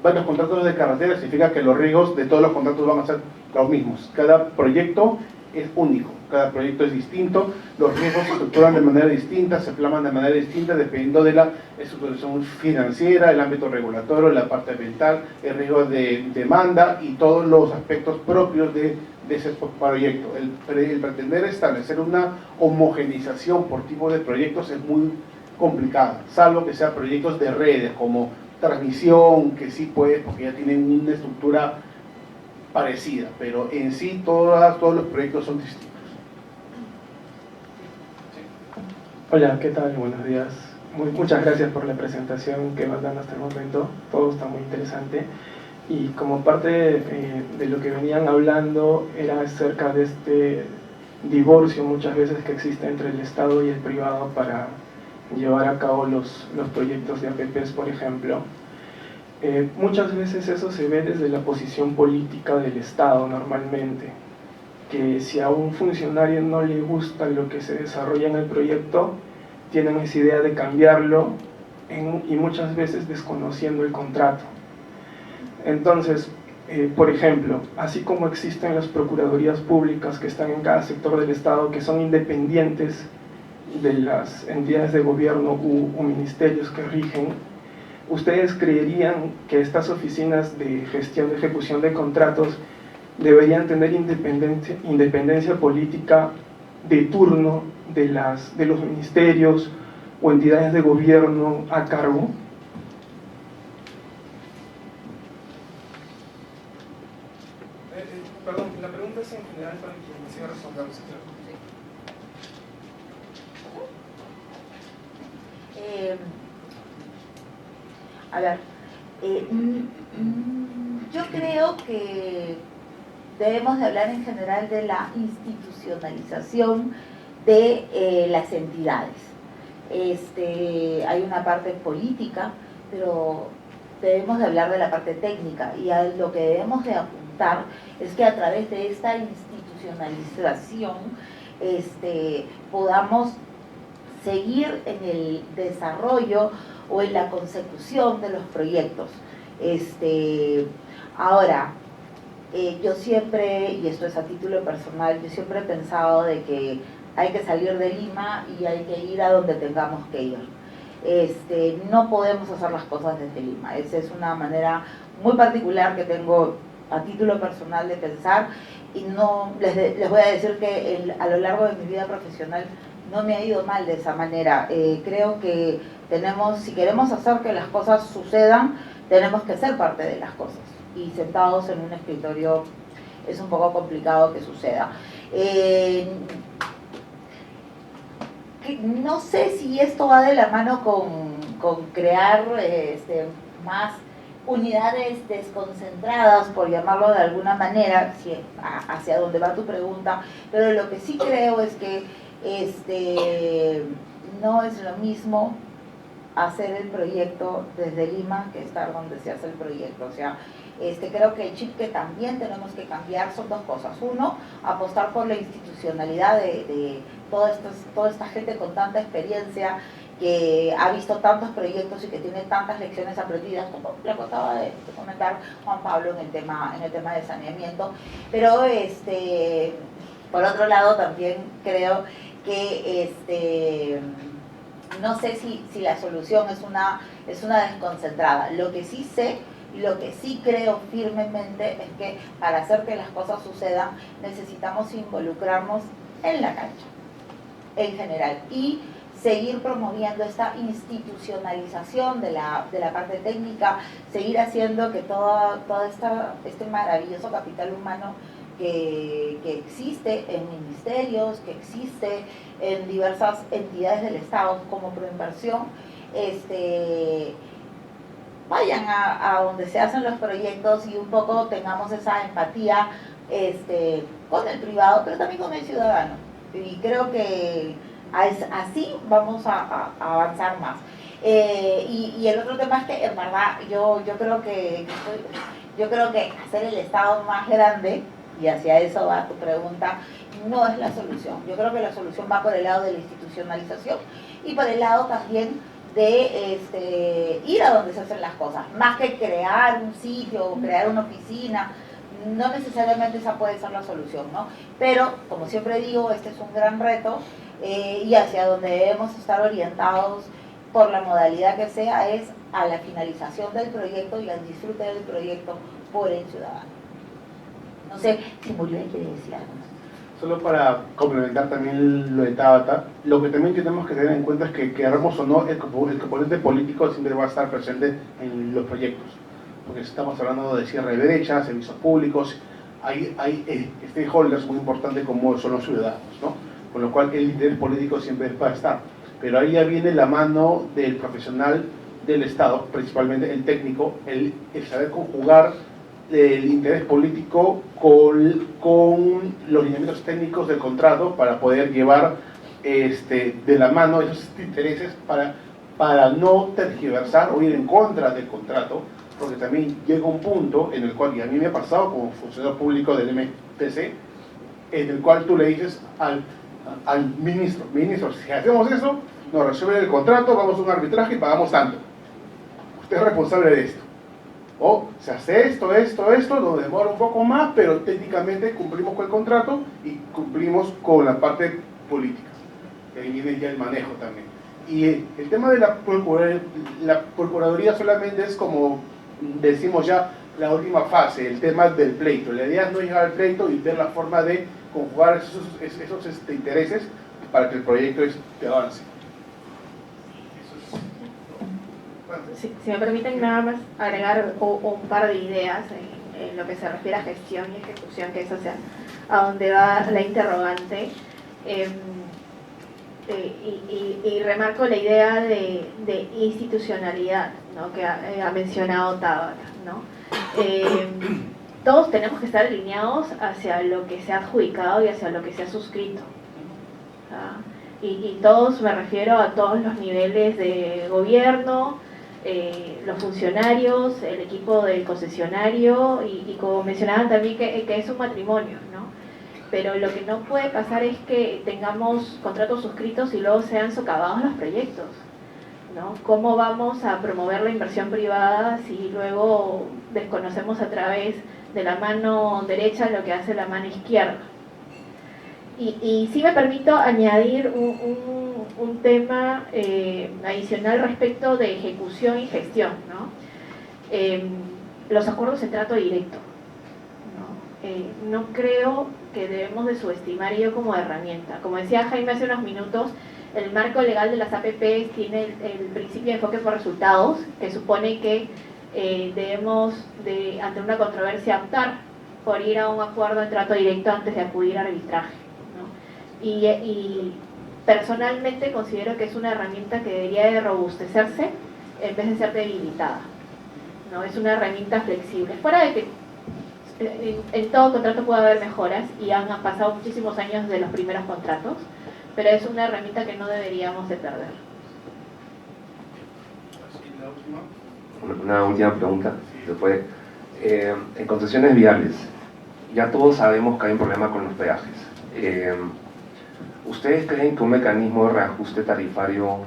varios contratos de carretera significa que los riesgos de todos los contratos van a ser los mismos. Cada proyecto es único, cada proyecto es distinto, los riesgos se estructuran de manera distinta, se plaman de manera distinta dependiendo de la estructuración financiera, el ámbito regulatorio, la parte ambiental, el riesgo de demanda y todos los aspectos propios de ese proyecto. El pretender establecer una homogeneización por tipo de proyectos es muy complicada, salvo que sean proyectos de redes como transmisión, que sí puede, porque ya tienen una estructura parecida, pero en sí todos los proyectos son distintos. Hola, ¿qué tal? Buenos días. Muchas gracias por la presentación que van dando hasta el momento, todo está muy interesante. Y como parte de lo que venían hablando era acerca de este divorcio muchas veces que existe entre el Estado y el privado para llevar a cabo los proyectos de APPs, por ejemplo. Muchas veces eso se ve desde la posición política del Estado normalmente, que si a un funcionario no le gusta lo que se desarrolla en el proyecto, tienen esa idea de cambiarlo y muchas veces desconociendo el contrato. Entonces, por ejemplo, así como existen las procuradurías públicas que están en cada sector del Estado, que son independientes de las entidades de gobierno u ministerios que rigen, ¿ustedes creerían que estas oficinas de gestión de ejecución de contratos deberían tener independencia política de turno de los ministerios o entidades de gobierno a cargo? Perdón, la pregunta es en general para quien me siga respondiendo. A ver, yo creo que debemos de hablar en general de la institucionalización de las entidades. Hay una parte política, pero debemos de hablar de la parte técnica, y a lo que debemos de apuntar es que a través de esta institucionalización podamos seguir en el desarrollo o en la consecución de los proyectos. Ahora, yo siempre, y esto es a título personal, yo siempre he pensado de que hay que salir de Lima y hay que ir a donde tengamos que ir. No podemos hacer las cosas desde Lima. Esa es una manera muy particular que tengo a título personal de pensar, y no les voy a decir que a lo largo de mi vida profesional no me ha ido mal de esa manera. Creo que si queremos hacer que las cosas sucedan, tenemos que ser parte de las cosas, y sentados en un escritorio es un poco complicado que suceda. No sé si esto va de la mano con crear más unidades desconcentradas, por llamarlo de alguna manera, hacia donde va tu pregunta, pero lo que sí creo es que no es lo mismo hacer el proyecto desde Lima que estar donde se hace el proyecto. O sea, creo que el chip que también tenemos que cambiar son dos cosas. Uno, apostar por la institucionalidad de toda esta gente con tanta experiencia, que ha visto tantos proyectos y que tiene tantas lecciones aprendidas, como le acababa de comentar Juan Pablo en el tema de saneamiento. Pero por otro lado también creo que no sé si la solución es una desconcentrada. Lo que sí sé y lo que sí creo firmemente es que para hacer que las cosas sucedan necesitamos involucrarnos en la cancha, en general, y seguir promoviendo esta institucionalización de la parte técnica, seguir haciendo que todo este maravilloso capital humano que existe en ministerios, que existe en diversas entidades del Estado como proinversión, vayan a donde se hacen los proyectos y un poco tengamos esa empatía con el privado, pero también con el ciudadano. Y creo que así vamos a avanzar más. Y el otro tema es que, en verdad, yo creo que hacer el Estado más grande, y hacia eso va tu pregunta, no es la solución. Yo creo que la solución va por el lado de la institucionalización y por el lado también de ir a donde se hacen las cosas, más que crear un sitio o crear una oficina. No necesariamente esa puede ser la solución, ¿no? Pero, como siempre digo, este es un gran reto y hacia donde debemos estar orientados por la modalidad que sea es a la finalización del proyecto y al disfrute del proyecto por el ciudadano. No sé si Muriel quiere decir algo más. Solo para complementar también lo de Tabata, lo que también tenemos que tener en cuenta es que, queramos o no, el componente político siempre va a estar presente en los proyectos. Porque estamos hablando de cierre de brechas, servicios públicos, hay stakeholders muy importantes como son los ciudadanos, ¿no? Con lo cual el interés político siempre va a estar. Pero ahí ya viene la mano del profesional del Estado, principalmente el técnico, el saber conjugar el interés político con los lineamientos técnicos del contrato para poder llevar de la mano esos intereses para no tergiversar o ir en contra del contrato, porque también llega un punto en el cual, y a mí me ha pasado como funcionario público del MPC, en el cual tú le dices al ministro, si hacemos eso, nos resuelven el contrato, vamos a un arbitraje y pagamos tanto. Usted es responsable de esto. O se hace esto, nos demora un poco más, pero técnicamente cumplimos con el contrato y cumplimos con la parte política. Y ahí viene ya el manejo también. Y el tema de la Procuraduría solamente es, como decimos ya, la última fase, el tema del pleito. La idea es no llegar al pleito y ver la forma de conjugar esos intereses para que el proyecto avance. Si me permiten nada más agregar un par de ideas en lo que se refiere a gestión y ejecución, que es a donde va la interrogante. Y remarco la idea de institucionalidad, ¿no? Que ha mencionado Tabata, ¿no? Todos tenemos que estar alineados hacia lo que se ha adjudicado y hacia lo que se ha suscrito, ¿ah? Y todos, me refiero a todos los niveles de gobierno, los funcionarios, el equipo del concesionario y como mencionaban también que es un matrimonio, ¿no? Pero lo que no puede pasar es que tengamos contratos suscritos y luego sean socavados los proyectos, ¿no? ¿Cómo vamos a promover la inversión privada si luego desconocemos a través de la mano derecha lo que hace la mano izquierda? Y sí me permito añadir un tema adicional respecto de ejecución y gestión, ¿no? Los acuerdos en trato directo, ¿no? No creo que debemos de subestimar ello como herramienta. Como decía Jaime hace unos minutos, el marco legal de las APP tiene el principio de enfoque por resultados, que supone que debemos, ante una controversia, optar por ir a un acuerdo en trato directo antes de acudir al arbitraje, ¿no? Y personalmente considero que es una herramienta que debería de robustecerse en vez de ser debilitada, ¿no? Es una herramienta flexible. Fuera de que en todo contrato puede haber mejoras y han pasado muchísimos años de los primeros contratos, pero es una herramienta que no deberíamos de perder. Una última pregunta, si se puede. En concesiones viales, ya todos sabemos que hay un problema con los peajes. ¿Ustedes creen que un mecanismo de reajuste tarifario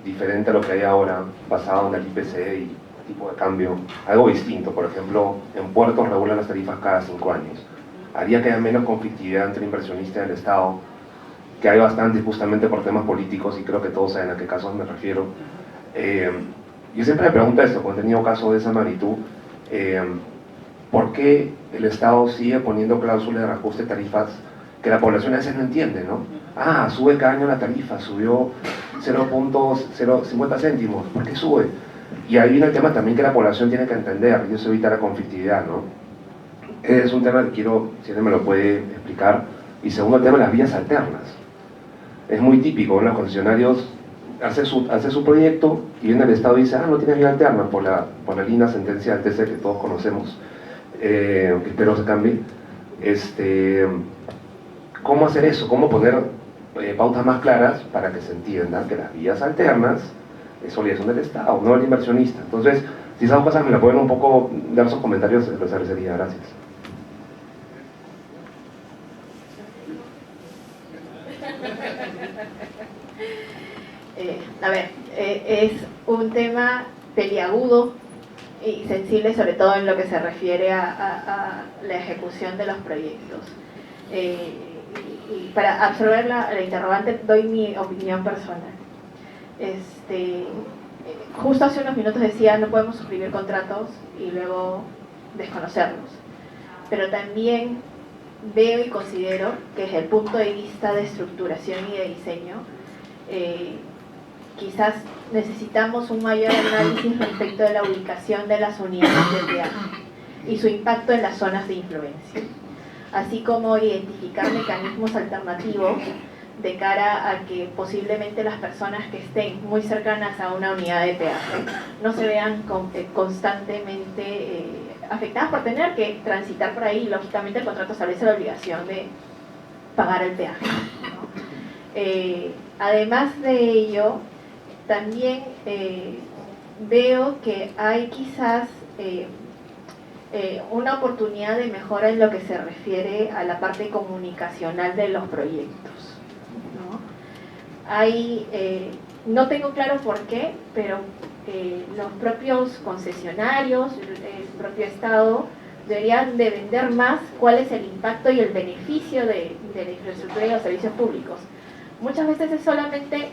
diferente a lo que hay ahora, basado en el IPC y tipo de cambio, algo distinto, por ejemplo, en puertos regulan las tarifas cada 5 años, haría que haya menos conflictividad entre inversionistas del Estado, que hay bastante justamente por temas políticos, y creo que todos saben a qué casos me refiero? Yo siempre me pregunto esto, cuando he tenido casos de esa magnitud, ¿por qué el Estado sigue poniendo cláusulas de reajuste de tarifas que la población a veces no entiende, ¿no? Ah, sube cada año la tarifa, subió 0.050 céntimos, ¿por qué sube? Y ahí viene el tema también que la población tiene que entender, y eso evita la conflictividad, ¿no? Es un tema que quiero, si alguien me lo puede explicar. Y segundo, el tema de las vías alternas. Es muy típico, los concesionarios hace su proyecto y viene el Estado y dice, ah, no tienes vía alterna por la linda sentencia del TC que todos conocemos, que espero se cambie. ¿Cómo hacer eso? ¿Cómo poner pautas más claras para que se entienda que las vías alternas es obligación del Estado, no del inversionista? Entonces, si esas cosas me la pueden un poco dar sus comentarios, les agradecería. Gracias. Es un tema peliagudo y sensible, sobre todo en lo que se refiere a la ejecución de los proyectos. Y para absorber la interrogante, doy mi opinión personal. Justo hace unos minutos decía, no podemos suscribir contratos y luego desconocerlos. Pero también veo y considero que desde el punto de vista de estructuración y de diseño, quizás necesitamos un mayor análisis respecto de la ubicación de las unidades de peaje y su impacto en las zonas de influencia, así como identificar mecanismos alternativos de cara a que posiblemente las personas que estén muy cercanas a una unidad de peaje no se vean constantemente afectadas por tener que transitar por ahí. Lógicamente el contrato establece la obligación de pagar el peaje, ¿no? Además de ello, también veo que hay quizás una oportunidad de mejora en lo que se refiere a la parte comunicacional de los proyectos, ¿no? No tengo claro por qué, pero los propios concesionarios, el propio Estado, deberían de vender más cuál es el impacto y el beneficio de la infraestructura y los servicios públicos. Muchas veces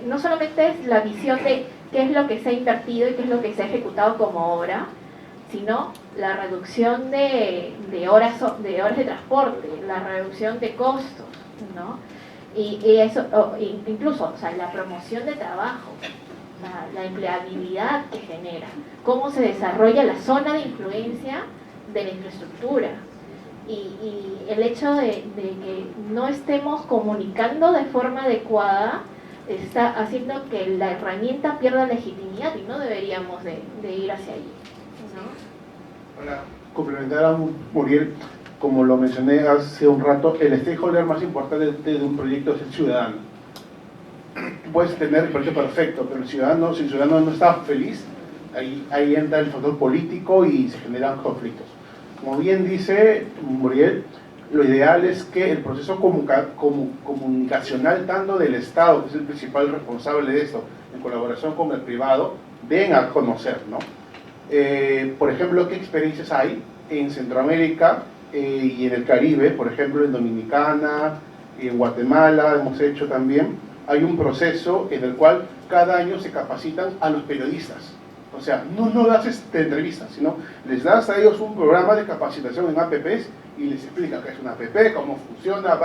no solamente es la visión de qué es lo que se ha invertido y qué es lo que se ha ejecutado como obra, sino la reducción de horas de transporte, la reducción de costos, ¿no? Y eso, incluso, o sea, la promoción de trabajo, la empleabilidad que genera, cómo se desarrolla la zona de influencia de la infraestructura. Y el hecho de que no estemos comunicando de forma adecuada está haciendo que la herramienta pierda legitimidad y no deberíamos de ir hacia allí, ¿no? Para complementar a Muriel, como lo mencioné hace un rato, el stakeholder más importante de un proyecto es el ciudadano. Puedes tener el proyecto perfecto, pero si el ciudadano no está feliz, ahí entra el factor político y se generan conflictos. Como bien dice Muriel, lo ideal es que el proceso comunicacional, tanto del Estado, que es el principal responsable de esto, en colaboración con el privado, den a conocer, ¿no? Por ejemplo, ¿qué experiencias hay en Centroamérica y en el Caribe? Por ejemplo, en Dominicana, en Guatemala hemos hecho también. Hay un proceso en el cual cada año se capacitan a los periodistas. O sea, no das entrevistas, sino les das a ellos un programa de capacitación en APPs y les explica qué es una APP, cómo funciona,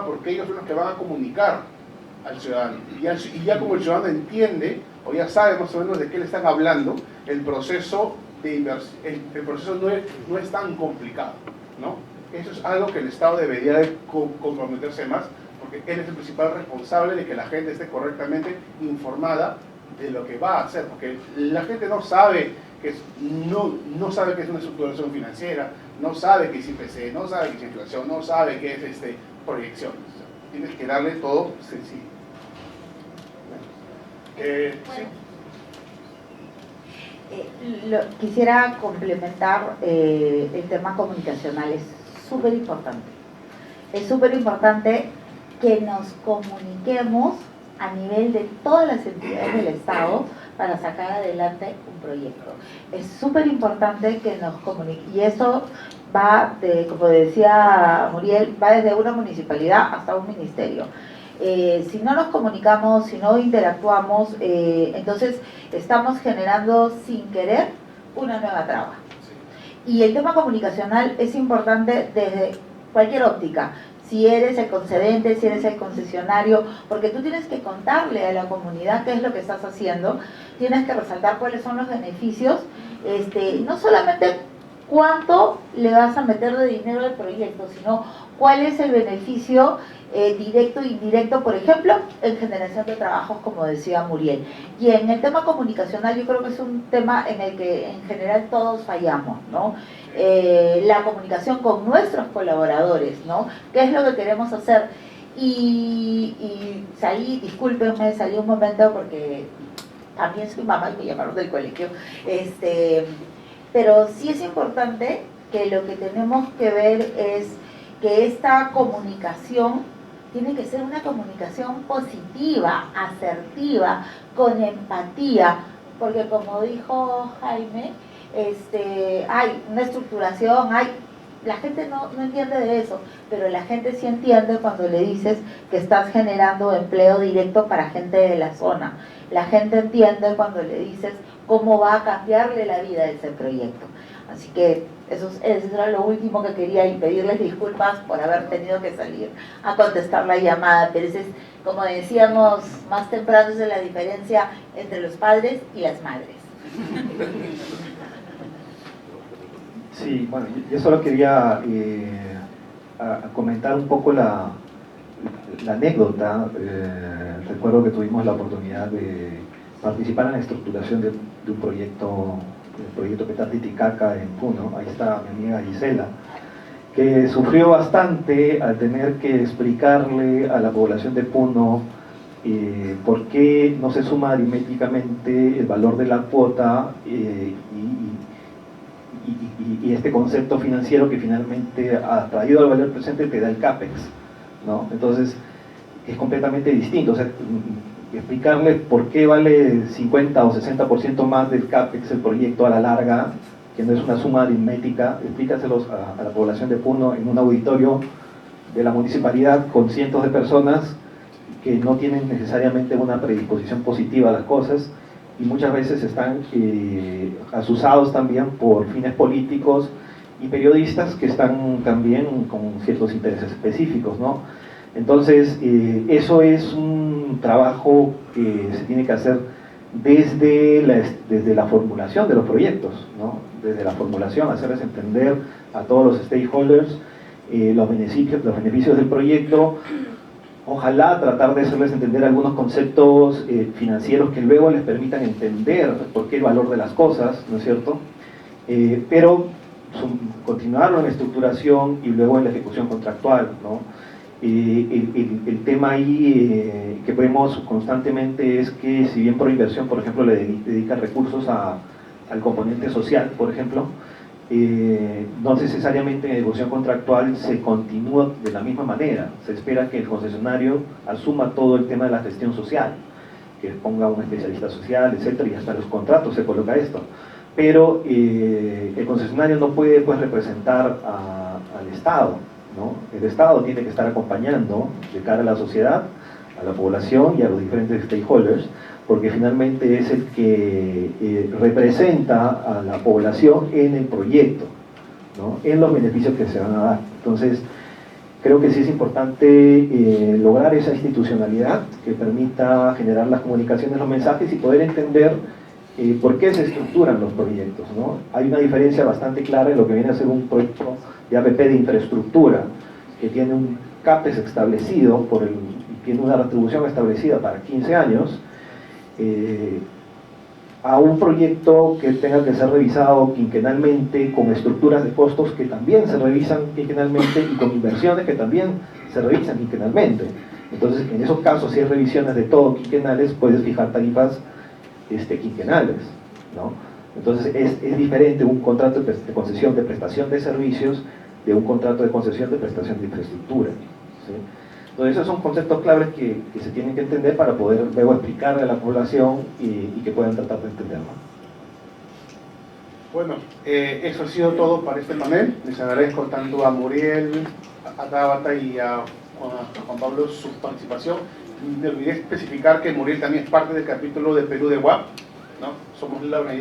porque ellos son los que van a comunicar al ciudadano. Y ya como el ciudadano entiende, o ya sabe más o menos de qué le están hablando, el proceso de inversión, el proceso no es tan complicado, ¿no? Eso es algo que el Estado debería de comprometerse más, porque él es el principal responsable de que la gente esté correctamente informada de lo que va a hacer, porque la gente no sabe no sabe qué es una estructuración financiera, no sabe qué es IPC, no sabe qué es inflación, no sabe qué es proyección. O sea, tienes que darle todo sencillo. Bueno. ¿Sí? Quisiera complementar el tema comunicacional, es súper importante. Es súper importante que nos comuniquemos a nivel de todas las entidades del Estado para sacar adelante un proyecto. Es súper importante que nos comuniquemos, y eso va, como decía Muriel, va desde una municipalidad hasta un ministerio. Si no nos comunicamos, si no interactuamos, entonces estamos generando sin querer una nueva traba. Y el tema comunicacional es importante desde cualquier óptica. Si eres el concedente, si eres el concesionario, porque tú tienes que contarle a la comunidad qué es lo que estás haciendo, tienes que resaltar cuáles son los beneficios, no solamente cuánto le vas a meter de dinero al proyecto, sino cuál es el beneficio directo e indirecto, por ejemplo, en generación de trabajos, como decía Muriel. Y en el tema comunicacional yo creo que es un tema en el que en general todos fallamos, ¿no? La comunicación con nuestros colaboradores, ¿no? ¿Qué es lo que queremos hacer? Y salí, discúlpenme, salí un momento porque también soy mamá y me llamaron del colegio, pero sí es importante que lo que tenemos que ver es que esta comunicación tiene que ser una comunicación positiva, asertiva, con empatía, porque como dijo Jaime, hay una estructuración, la gente no entiende de eso, pero la gente sí entiende cuando le dices que estás generando empleo directo para gente de la zona. La gente entiende cuando le dices cómo va a cambiarle la vida de ese proyecto. Así que eso era lo último que quería, y pedirles disculpas por haber tenido que salir a contestar la llamada, pero ese es, como decíamos más temprano, es la diferencia entre los padres y las madres. Sí, bueno, yo solo quería comentar un poco la anécdota. Recuerdo que tuvimos la oportunidad de participar en la estructuración de un proyecto, el proyecto Petá Titicaca en Puno. Ahí está mi amiga Gisela, que sufrió bastante al tener que explicarle a la población de Puno por qué no se suma aritméticamente el valor de la cuota y este concepto financiero que finalmente, traído al valor presente, te da el CAPEX, ¿no? Entonces es completamente distinto. O sea, explicarles por qué vale 50 o 60% más del CAPEX el proyecto a la larga, que no es una suma aritmética, explícaselos a la población de Puno en un auditorio de la municipalidad con cientos de personas que no tienen necesariamente una predisposición positiva a las cosas, y muchas veces están asusados también por fines políticos, y periodistas que están también con ciertos intereses específicos, ¿no? Entonces, eso es un trabajo que se tiene que hacer desde la formulación de los proyectos, ¿no? Desde la formulación, hacerles entender a todos los stakeholders los beneficios del proyecto. Ojalá tratar de hacerles entender algunos conceptos financieros que luego les permitan entender por qué el valor de las cosas, ¿no es cierto? Pero continuarlo en la estructuración y luego en la ejecución contractual, ¿no? El tema ahí que vemos constantemente es que, si bien por inversión, por ejemplo, le dedica recursos al componente social, por ejemplo, no necesariamente en ejecución contractual se continúa de la misma manera. Se espera que el concesionario asuma todo el tema de la gestión social, que ponga un especialista social, etcétera, y hasta los contratos se coloca esto. Pero el concesionario no puede, pues, representar al Estado, ¿no? El Estado tiene que estar acompañando de cara a la sociedad, a la población y a los diferentes stakeholders, porque finalmente es el que representa a la población en el proyecto, ¿no? En los beneficios que se van a dar. Entonces, creo que sí es importante lograr esa institucionalidad que permita generar las comunicaciones, los mensajes, y poder entender por qué se estructuran los proyectos, ¿no? Hay una diferencia bastante clara en lo que viene a ser un proyecto de APP de infraestructura, que tiene un CAPEX establecido y tiene una retribución establecida para 15 años, a un proyecto que tenga que ser revisado quinquenalmente, con estructuras de costos que también se revisan quinquenalmente y con inversiones que también se revisan quinquenalmente. Entonces, en esos casos, si hay revisiones de todo quinquenales, puedes fijar tarifas quinquenales, ¿no? Entonces es diferente un contrato de concesión de prestación de servicios de un contrato de concesión de prestación de infraestructura, ¿sí? Entonces esos son conceptos claves que se tienen que entender para poder luego explicarle a la población y que puedan tratar de entenderlo. Bueno, eso ha sido todo para este panel. Les agradezco tanto a Muriel, a Tabata y a Juan Pablo su participación. Me olvidé especificar que Muriel también es parte del capítulo de Perú de UAP, ¿no? Somos la organización